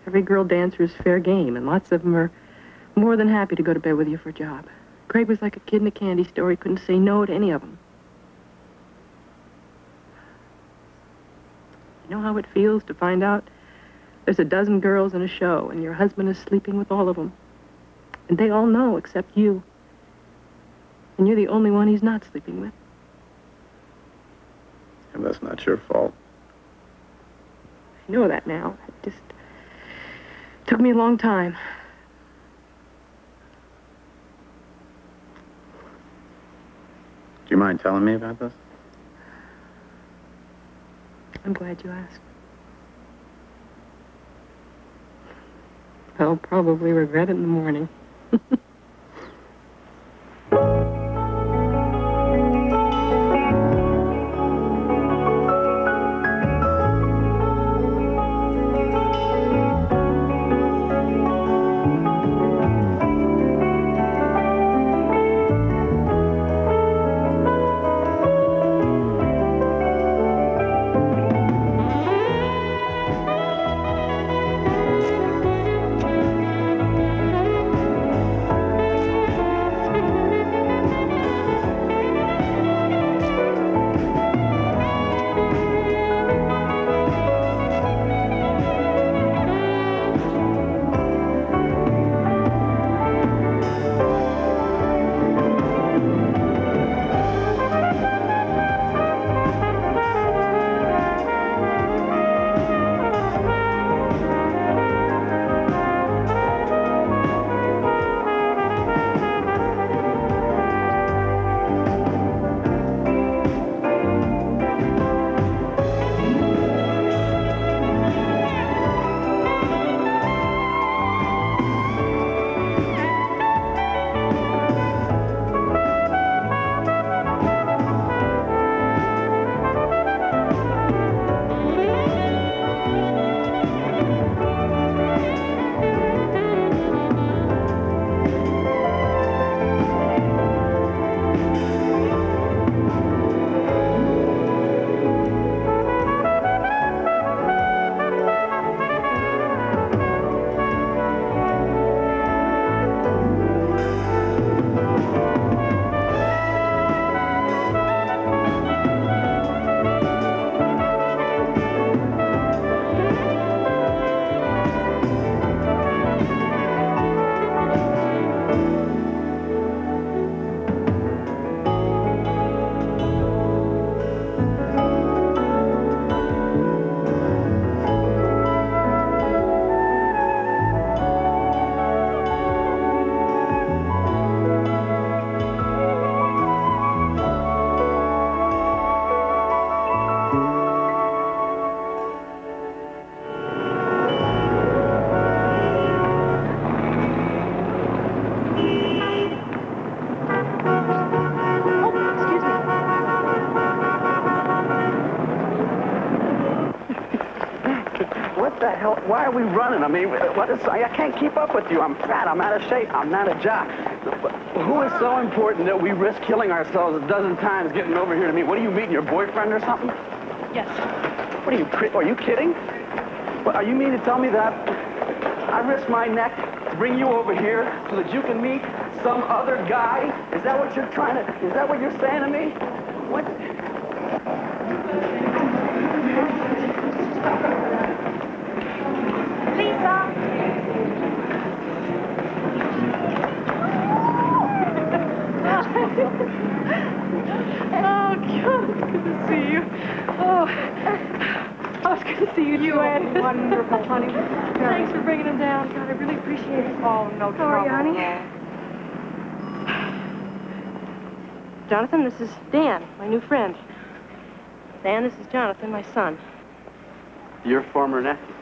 every girl dancer is fair game, and lots of them are more than happy to go to bed with you for a job. Craig was like a kid in a candy store. He couldn't say no to any of them. You know how it feels to find out there's a dozen girls in a show and your husband is sleeping with all of them? And they all know except you. And you're the only one he's not sleeping with. And that's not your fault. I know that now. It just took me a long time. Do you mind telling me about this? I'm glad you asked. I'll probably regret it in the morning. Why are we running? I mean, I can't keep up with you. I'm fat. I'm out of shape. I'm not a jock. Who is so important that we risk killing ourselves a dozen times getting over here to meet? What do you mean, your boyfriend or something? Yes. What are you kidding? What, you mean to tell me that I risk my neck to bring you over here so that you can meet some other guy? Is that what you're saying to me? What? Lisa! Oh, God, it's good to see you. Oh, it's good to see you, Joanne. You're wonderful, honey. Thanks for bringing him down. God, I really appreciate it. Oh, no trouble. How are you, honey? Jonathan, this is Dan, my new friend. Dan, this is Jonathan, my son. Your former nephew.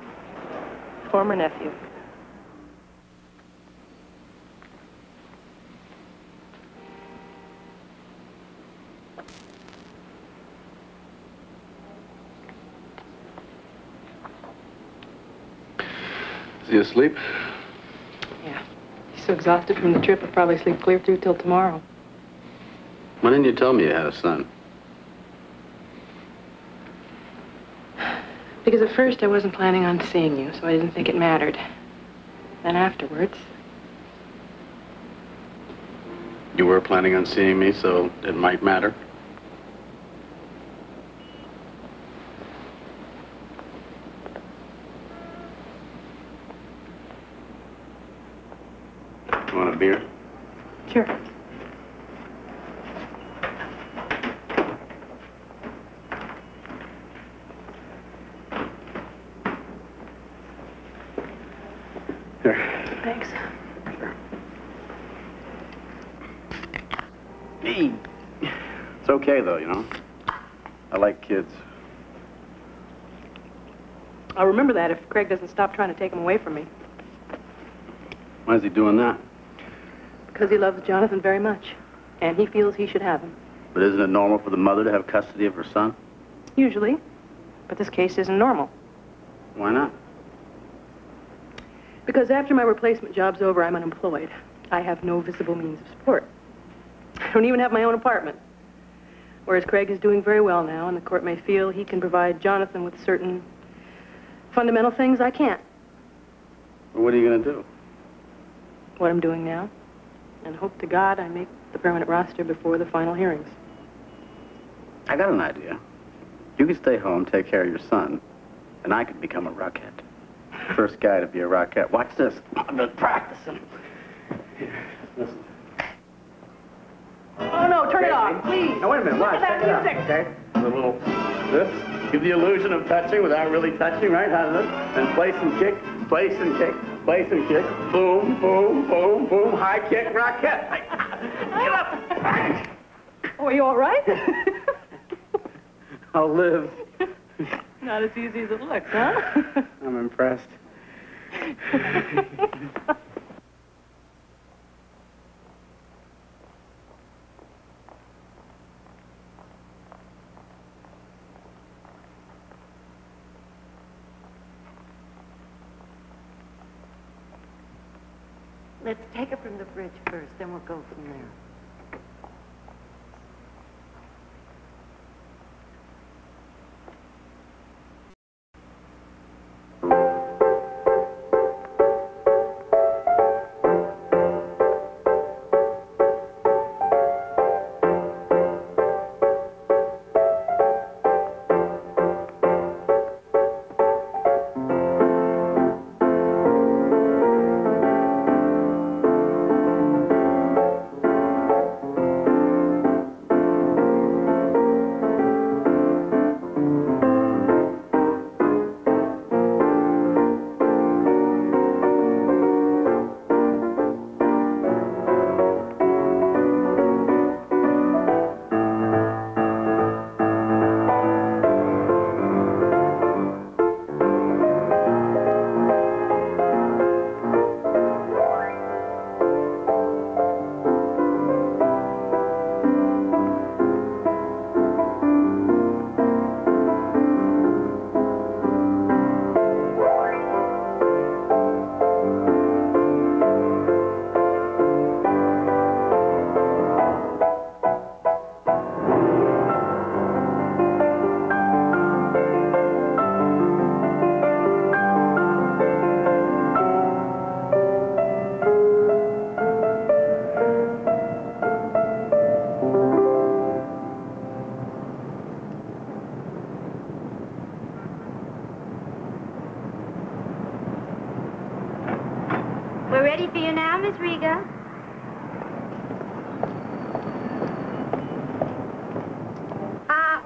Former nephew. Is he asleep? Yeah. He's so exhausted from the trip, he'll probably sleep clear through till tomorrow. Why didn't you tell me you had a son? Because at first I wasn't planning on seeing you, so I didn't think it mattered. Then afterwards... You were planning on seeing me, so it might matter? You want a beer? Sure. Here. Thanks. Hey. It's okay, though, you know? I like kids. I'll remember that if Craig doesn't stop trying to take him away from me. Why is he doing that? Because he loves Jonathan very much, and he feels he should have him. But isn't it normal for the mother to have custody of her son? Usually. But this case isn't normal. Why not? Because after my replacement job's over, I'm unemployed. I have no visible means of support. I don't even have my own apartment. Whereas Craig is doing very well now, and the court may feel he can provide Jonathan with certain fundamental things I can't. Well, what are you going to do? What I'm doing now. And hope to God I make the permanent roster before the final hearings. I got an idea. You could stay home, take care of your son, and I could become a rockette. First guy to be a rockette. Watch this. I'm just practicing. Here, listen. Oh, no, turn it off, please. Now, wait a minute. Look Watch. at that Check it out, music. okay? A little this. Give the illusion of touching without really touching, right? How does it? Then place and kick, place and kick, place and kick. Boom, boom, boom, boom. High kick, rockette. Get up. Oh, are you all right? I'll live. Not as easy as it looks, huh? I'm impressed. Let's take it from the bridge first, then we'll go from there.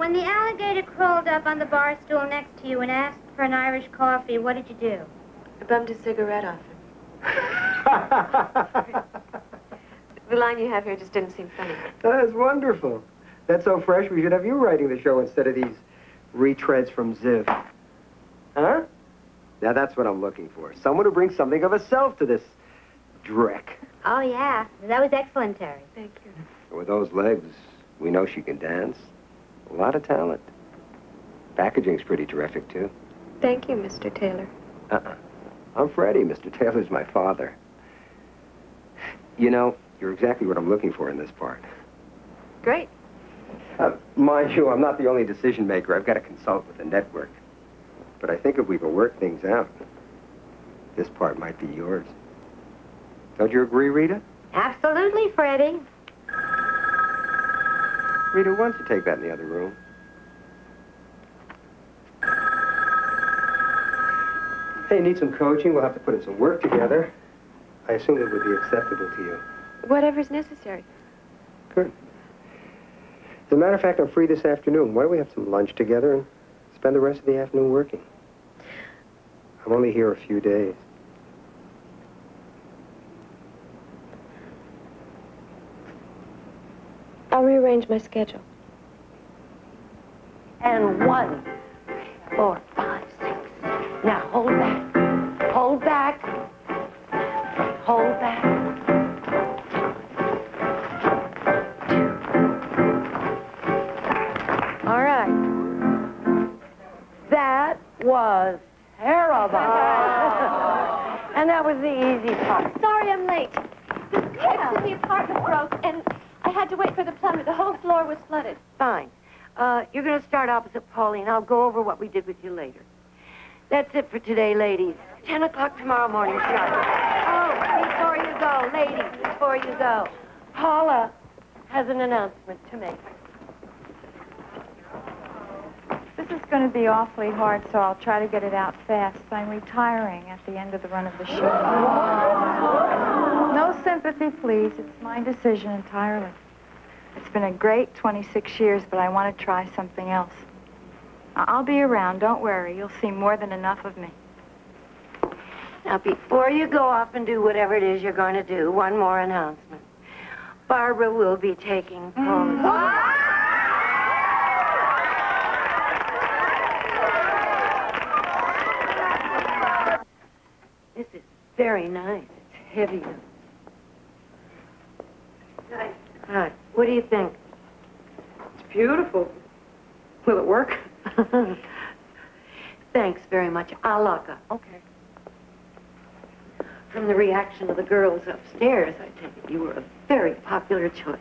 When the alligator crawled up on the bar stool next to you and asked for an Irish coffee, what did you do? I bummed a cigarette off him. The line you have here just didn't seem funny. That's wonderful. That's so fresh, we should have you writing the show instead of these retreads from Ziv. Huh? Now that's what I'm looking for. Someone who brings something of a self to this dreck. Oh, yeah. That was excellent, Terry. Thank you. With those legs, we know she can dance. A lot of talent. Packaging's pretty terrific, too. Thank you, Mr. Taylor. I'm Freddie. Mr. Taylor's my father. You know, you're exactly what I'm looking for in this part. Great. Mind you, I'm not the only decision maker. I've got to consult with the network. But I think if we can work things out, this part might be yours. Don't you agree, Rita? Absolutely, Freddie. Rita, why don't you take that in the other room? Hey, need some coaching? We'll have to put in some work together. I assume it would be acceptable to you. Whatever's necessary. Good. As a matter of fact, I'm free this afternoon. Why don't we have some lunch together and spend the rest of the afternoon working? I'm only here a few days. I'll rearrange my schedule. And 1, 4, 5, 6. Now hold back. Hold back. Hold back. 2. All right. That was terrible. And that was the easy part. Sorry I'm late. The pipes in the apartment broke, and I had to wait for the plumber. The whole floor was flooded. Fine. You're going to start opposite Pauline. I'll go over what we did with you later. That's it for today, ladies. 10 o'clock tomorrow morning, sharp. Oh, before you go, ladies, before you go, Paula has an announcement to make. This is going to be awfully hard, so I'll try to get it out fast. I'm retiring at the end of the run of the show. No sympathy, please. It's my decision entirely. It's been a great 26 years, but I want to try something else. I'll be around, don't worry. You'll see more than enough of me. Now, before you go off and do whatever it is you're going to do, one more announcement. Barbara will be taking Paula's... This is very nice. It's heavy. Hi. What do you think? It's beautiful. Will it work? Thanks very much. I'll lock up. Okay. From the reaction of the girls upstairs, I take it you were a very popular choice.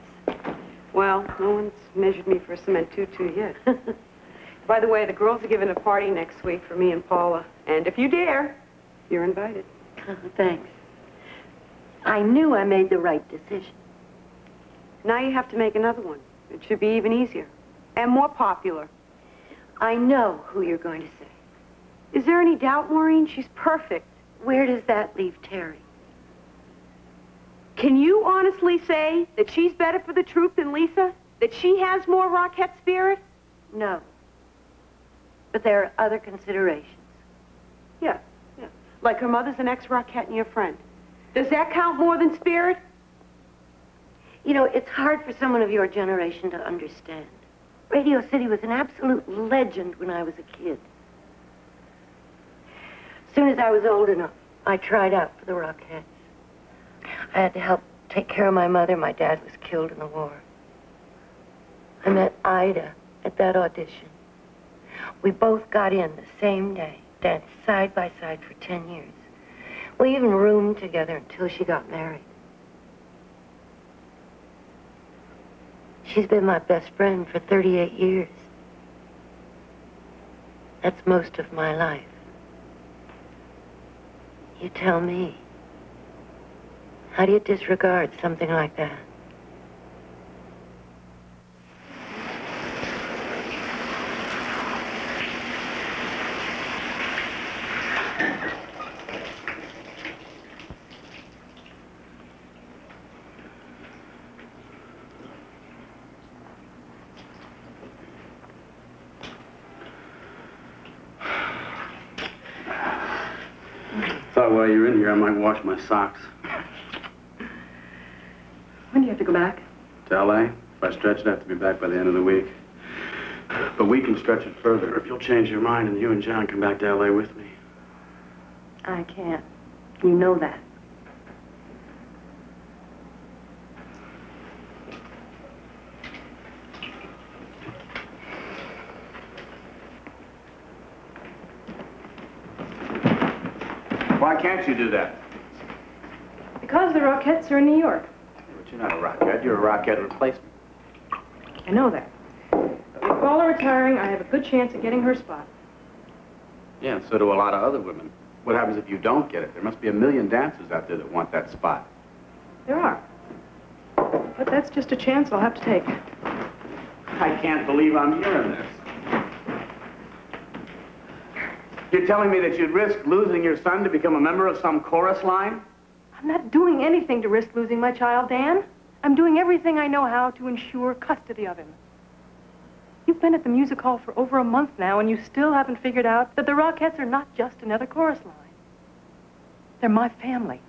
Well, no one's measured me for a cement tutu yet. By the way, the girls are giving a party next week for me and Paula. And if you dare, you're invited. Thanks. I knew I made the right decision. Now you have to make another one. It should be even easier. And more popular. I know who you're going to say. Is there any doubt, Maureen? She's perfect. Where does that leave Terry? Can you honestly say that she's better for the troupe than Lisa? That she has more Rockette spirit? No. But there are other considerations. Yeah. Like her mother's an ex-Rockette and your friend. Does that count more than spirit? You know, it's hard for someone of your generation to understand. Radio City was an absolute legend when I was a kid. As soon as I was old enough, I tried out for the Rockettes. I had to help take care of my mother. My dad was killed in the war. I met Ida at that audition. We both got in the same day, danced side by side for 10 years. We even roomed together until she got married. She's been my best friend for 38 years. That's most of my life. You tell me. How do you disregard something like that? thought while you're in here I might wash my socks. When do you have to go back? To L.A.? If I stretch it, I have to be back by the end of the week. But we can stretch it further if you'll change your mind and you and John come back to L.A. with me. I can't. You know that. Why can't you do that? Because the Rockettes are in New York. But you're not a Rockette. You're a Rockette replacement. I know that. But with Paula retiring, I have a good chance of getting her spot. Yeah, and so do a lot of other women. What happens if you don't get it? There must be a million dancers out there that want that spot. There are. But that's just a chance I'll have to take. I can't believe I'm hearing this. You're telling me that you'd risk losing your son to become a member of some chorus line? I'm not doing anything to risk losing my child, Dan. I'm doing everything I know how to ensure custody of him. You've been at the music hall for over a month now, and you still haven't figured out that the Rockettes are not just another chorus line. They're my family.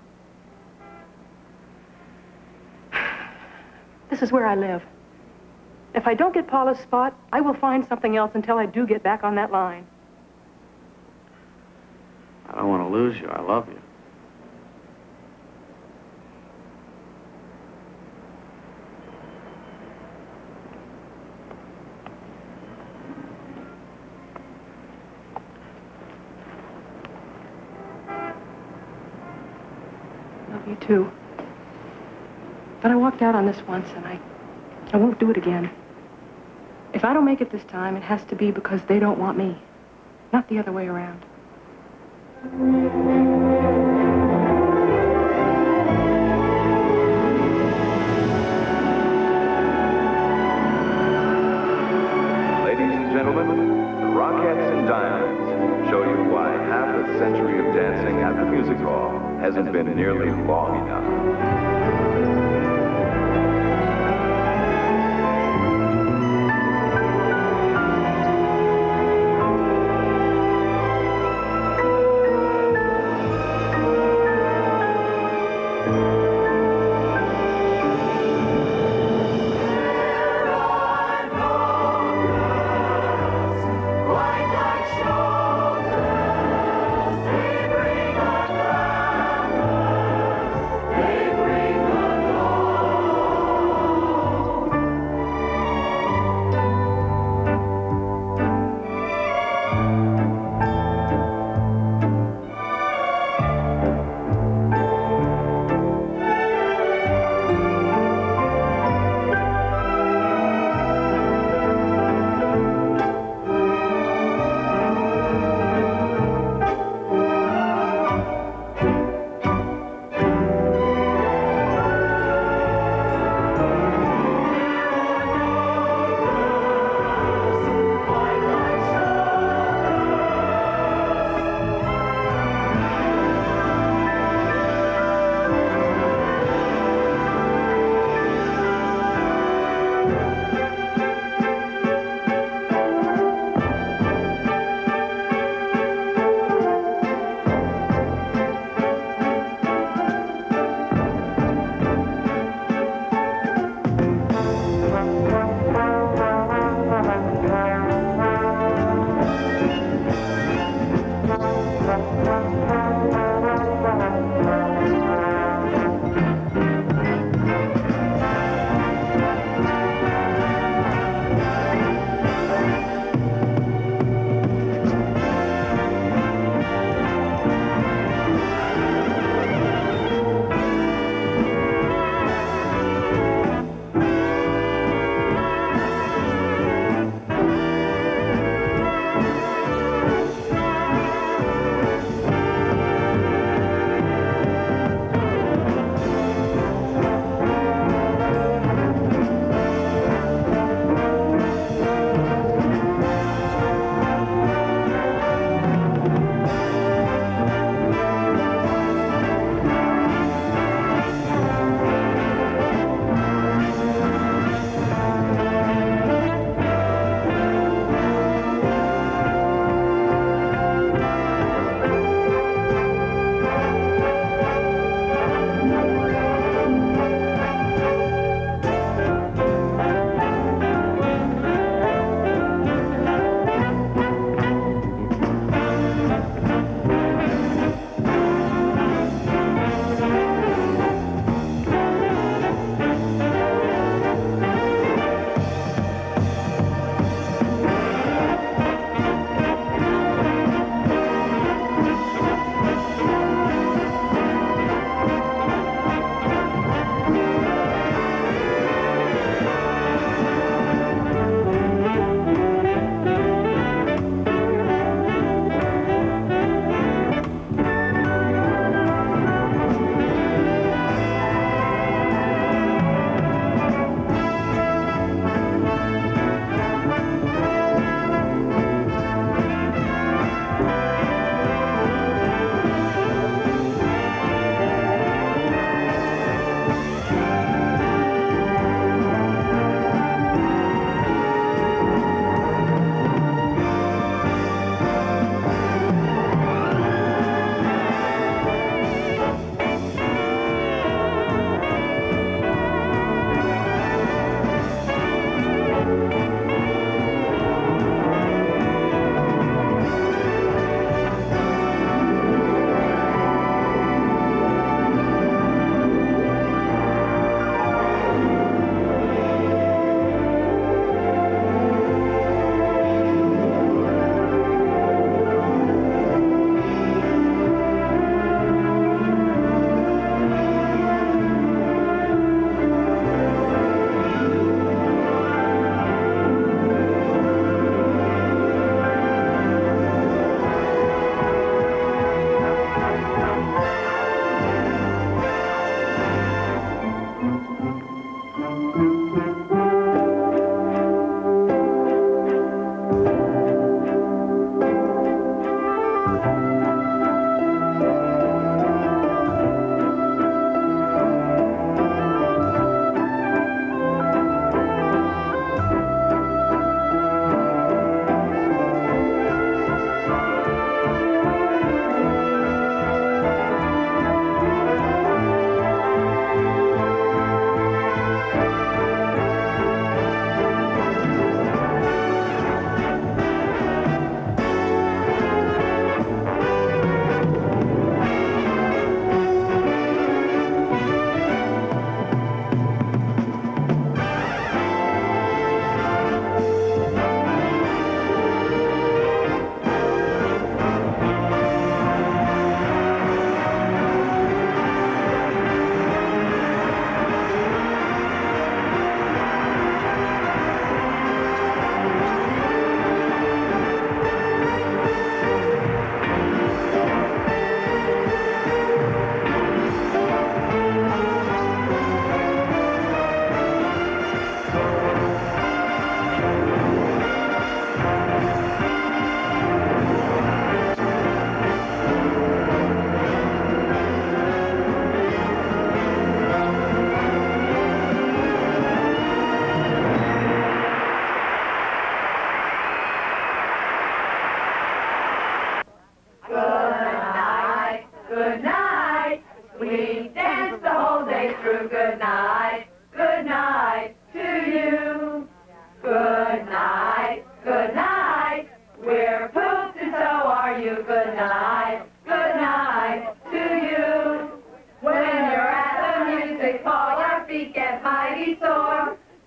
This is where I live. If I don't get Paula's spot, I will find something else until I do get back on that line. I don't want to lose you. I love you. Love you too. But I walked out on this once, and I won't do it again. If I don't make it this time, it has to be because they don't want me, not the other way around. Ladies and gentlemen, the Rockettes and Diamonds show you why half a century of dancing at the music hall hasn't been nearly long enough. They bring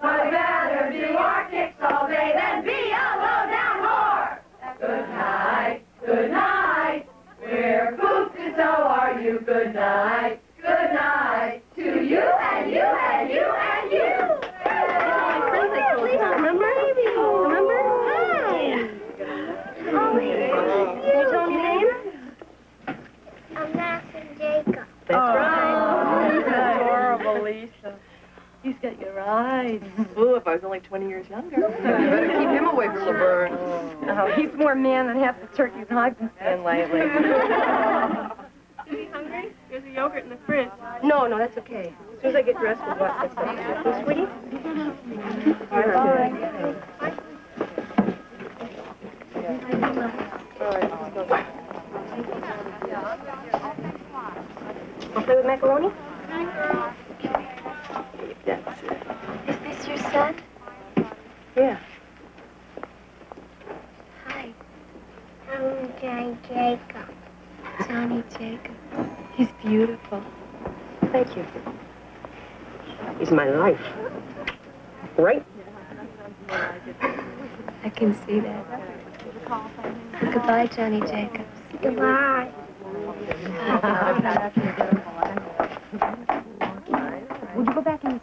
I'd rather do our kicks all day than be a low-down whore. Good night, good night. We're pooped and so are you. Good night to you and you and you and you. Remember? Remember? Hi. Oh, can you tell me your name? I'm Matthew Jacob. That's right. He's adorable, Lisa. He's got your eyes. Ooh, if I was only 20 years younger. You better keep him away from the birds. Oh, he's more man than half the turkeys I've been seeing lately. Is he hungry? There's a yogurt in the fridge. No, that's okay. As soon as I get dressed, we'll watch this stuff. Hey, sweetie? All right. Want to play with macaroni? That's it. Is this your son? Yeah. Hi. I'm Johnny Jacob. Johnny Jacob. He's beautiful. Thank you. He's my life. Right? I can see that. Goodbye, Johnny Jacobs. Goodbye. Would you go back in?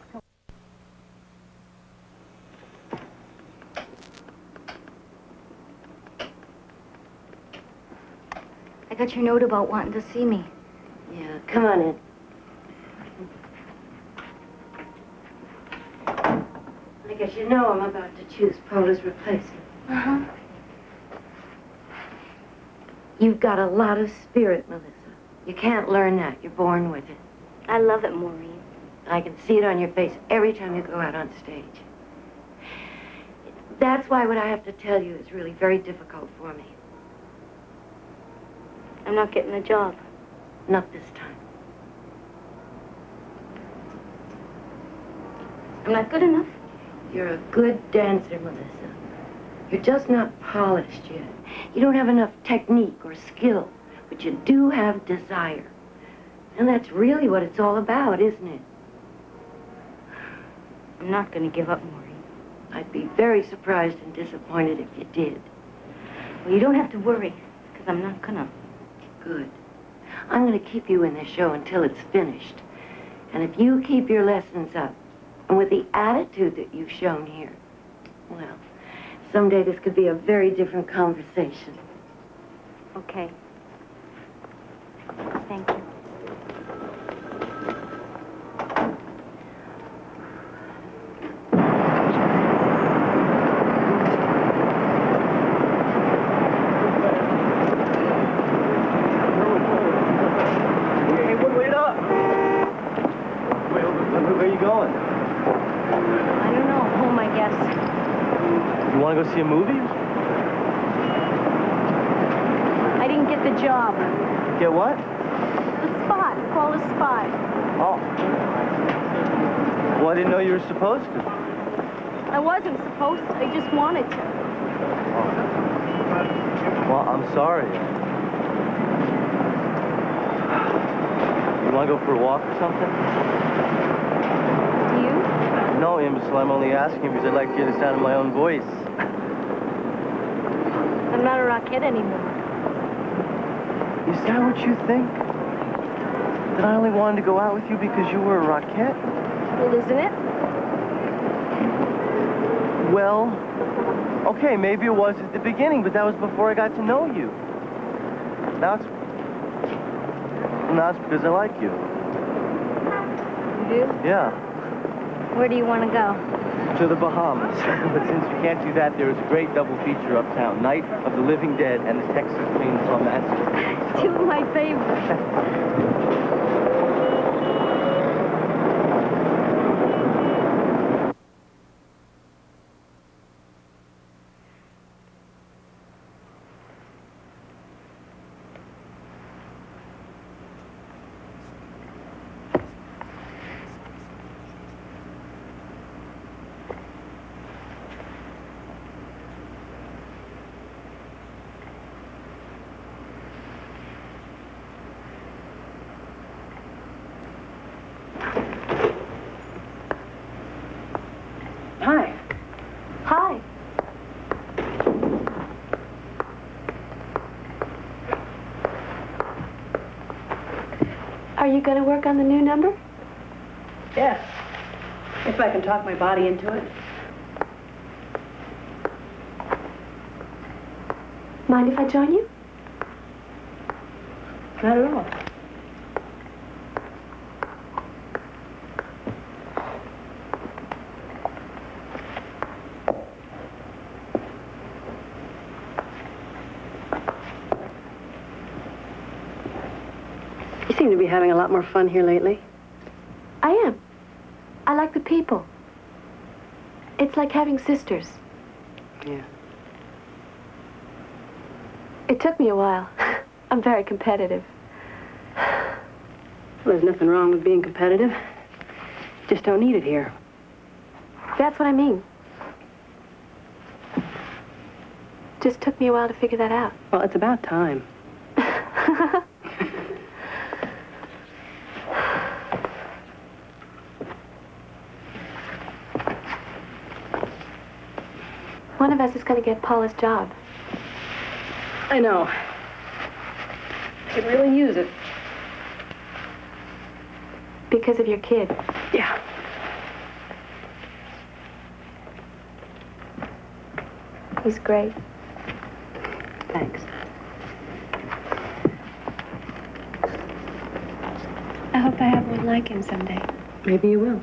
I got your note about wanting to see me. Yeah, come on in. I guess you know I'm about to choose Pola's replacement. Uh-huh. You've got a lot of spirit, Melissa. You can't learn that. You're born with it. I love it, Maureen. I can see it on your face every time you go out on stage. That's why what I have to tell you is really very difficult for me. I'm not getting a job. Not this time. I'm not good enough. You're a good dancer, Melissa. You're just not polished yet. You don't have enough technique or skill, but you do have desire. And that's really what it's all about, isn't it? I'm not going to give up, Maureen. I'd be very surprised and disappointed if you did. Well, you don't have to worry, because I'm not gonna. Good. I'm going to keep you in this show until it's finished. And if you keep your lessons up, and with the attitude that you've shown here, well, someday this could be a very different conversation. Okay. Thank you. Go see a movie? I didn't get the job. Get what? The spot. Call a spot. Oh. Well, I didn't know you were supposed to. I wasn't supposed to. I just wanted to. Oh. Well, I'm sorry. You want to go for a walk or something? Do you? No, imbecile. I'm only asking because I'd like to hear the sound of my own voice. I'm not a Rockette anymore. Is that what you think? That I only wanted to go out with you because you were a Rockette? Well, isn't it? Well, okay, maybe it was at the beginning, but that was before I got to know you. Now it's because I like you. You do? Yeah. Where do you want to go? To the Bahamas. But since you can't do that, there is a great double feature uptown. Night of the Living Dead and the Texas Chainsaw Massacre. Two of my favorites. Hi. Hi. Are you going to work on the new number? Yes. If I can talk my body into it. Mind if I join you? Not at all. You seem to be having a lot more fun here lately. I am. I like the people. It's like having sisters. Yeah. It took me a while. I'm very competitive. Well, there's nothing wrong with being competitive. Just don't need it here. That's what I mean. Just took me a while to figure that out. Well, it's about time. One of us is going to get Paula's job. I know. I could really use it. Because of your kid. Yeah. He's great. Thanks. I hope I have one like him someday. Maybe you will.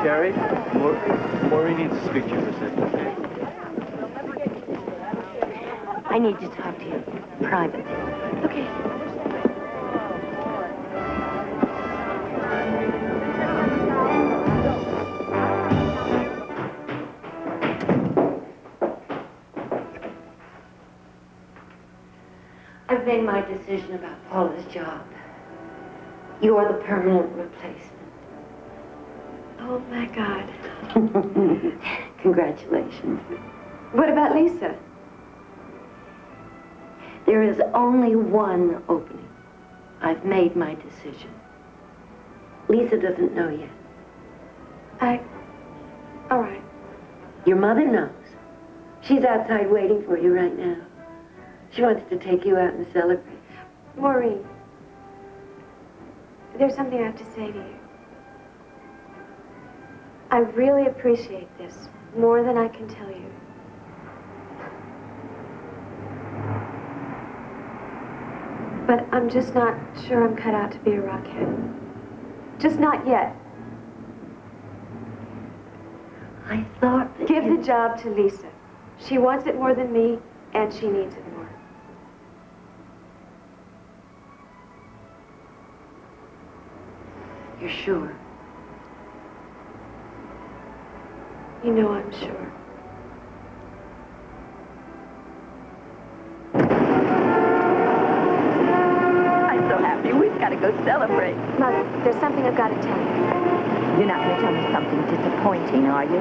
Sherry, Maureen needs to speak to you for a second, okay? I need to talk to you privately. Okay. made my decision about Paula's job. You're the permanent replacement. Oh, my God. Congratulations. What about Lisa? There is only one opening. I've made my decision. Lisa doesn't know yet. All right. Your mother knows. She's outside waiting for you right now. She wants to take you out and celebrate. Maureen, there's something I have to say to you. I really appreciate this more than I can tell you. But I'm just not sure I'm cut out to be a rockhead. Just not yet. I thought that Give the job to Lisa. She wants it more than me, and she needs it more. You're sure? You know I'm sure. I'm so happy. We've got to go celebrate. Mother, there's something I've got to tell you. You're not going to tell me something disappointing, are you?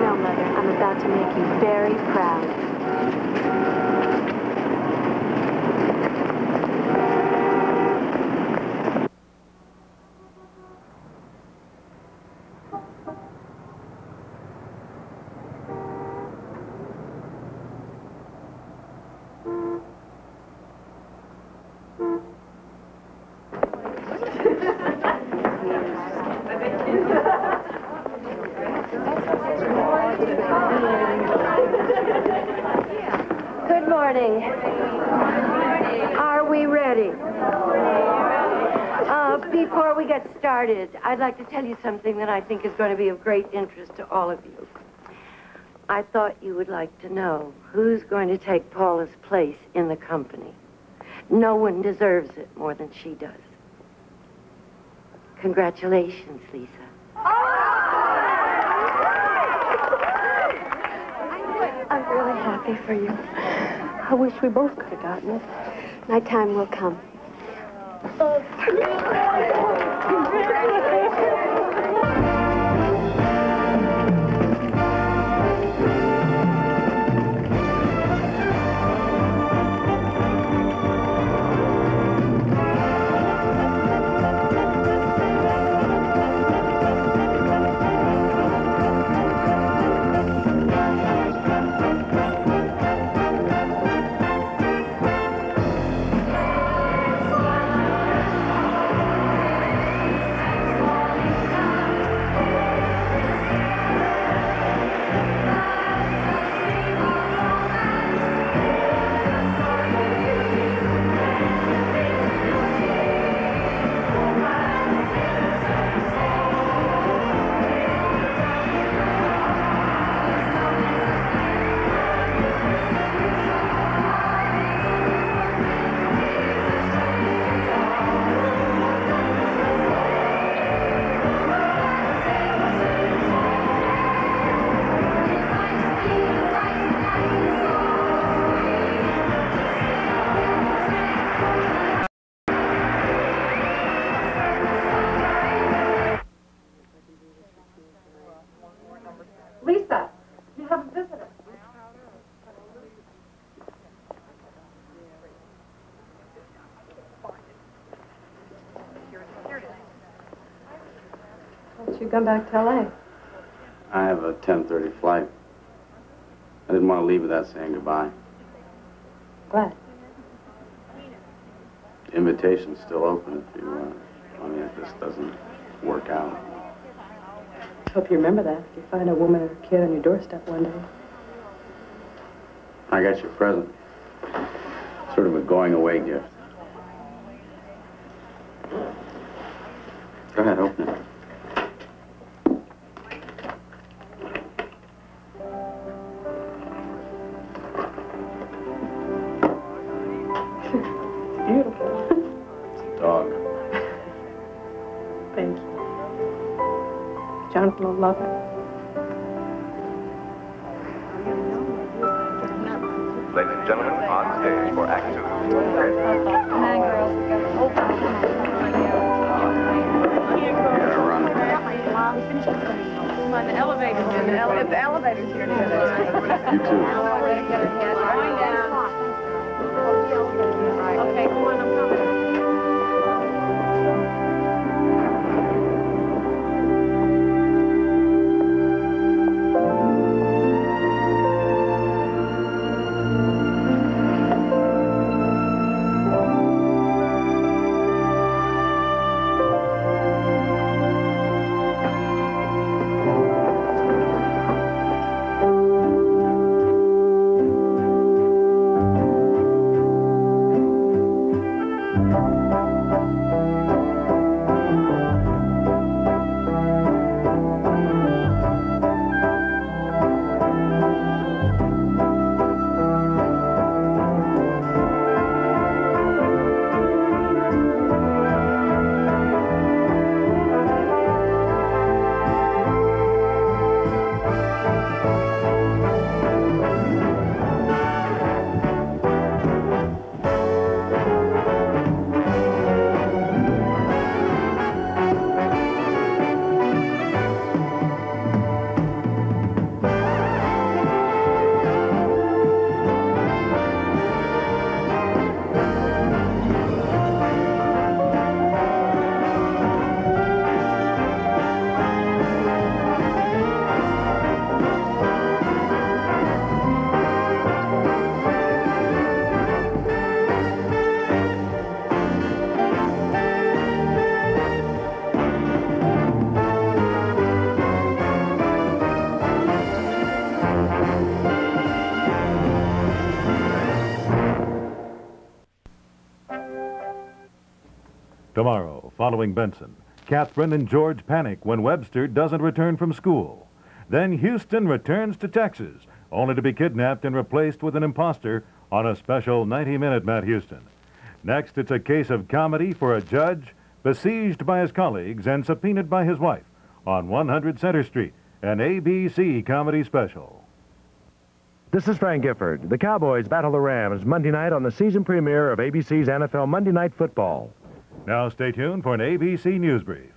No, Mother. I'm about to make you very proud. Good morning. Are we ready? Before we get started, I'd like to tell you something that I think is going to be of great interest to all of you. I thought you would like to know who's going to take Paula's place in the company. No one deserves it more than she does. Congratulations, Lisa. I'm really happy for you. I wish we both could have gotten it. My time will come. Lisa, you have a visitor. Why don't you come back to L.A.? I have a 10:30 flight. I didn't want to leave without saying goodbye. Glad. The invitation's still open if you if this doesn't work out. Hope you remember that if you find a woman or a kid on your doorstep one day. I got your present. Sort of a going-away gift. Go ahead, open it. Beautiful. It's a dog. Thank you. Jonathan will love it. Ladies and gentlemen, on stage for Act 2. Come on, girls. Come on, the elevator's here. The elevator's here. You too. Going down. Okay, come on, I'm coming. Tomorrow, following Benson, Catherine and George panic when Webster doesn't return from school. Then Houston returns to Texas, only to be kidnapped and replaced with an imposter on a special 90-minute Matt Houston. Next, it's a case of comedy for a judge besieged by his colleagues and subpoenaed by his wife on 100 Center Street, an ABC comedy special. This is Frank Gifford. The Cowboys battle the Rams Monday night on the season premiere of ABC's NFL Monday Night Football. Now stay tuned for an ABC News Brief.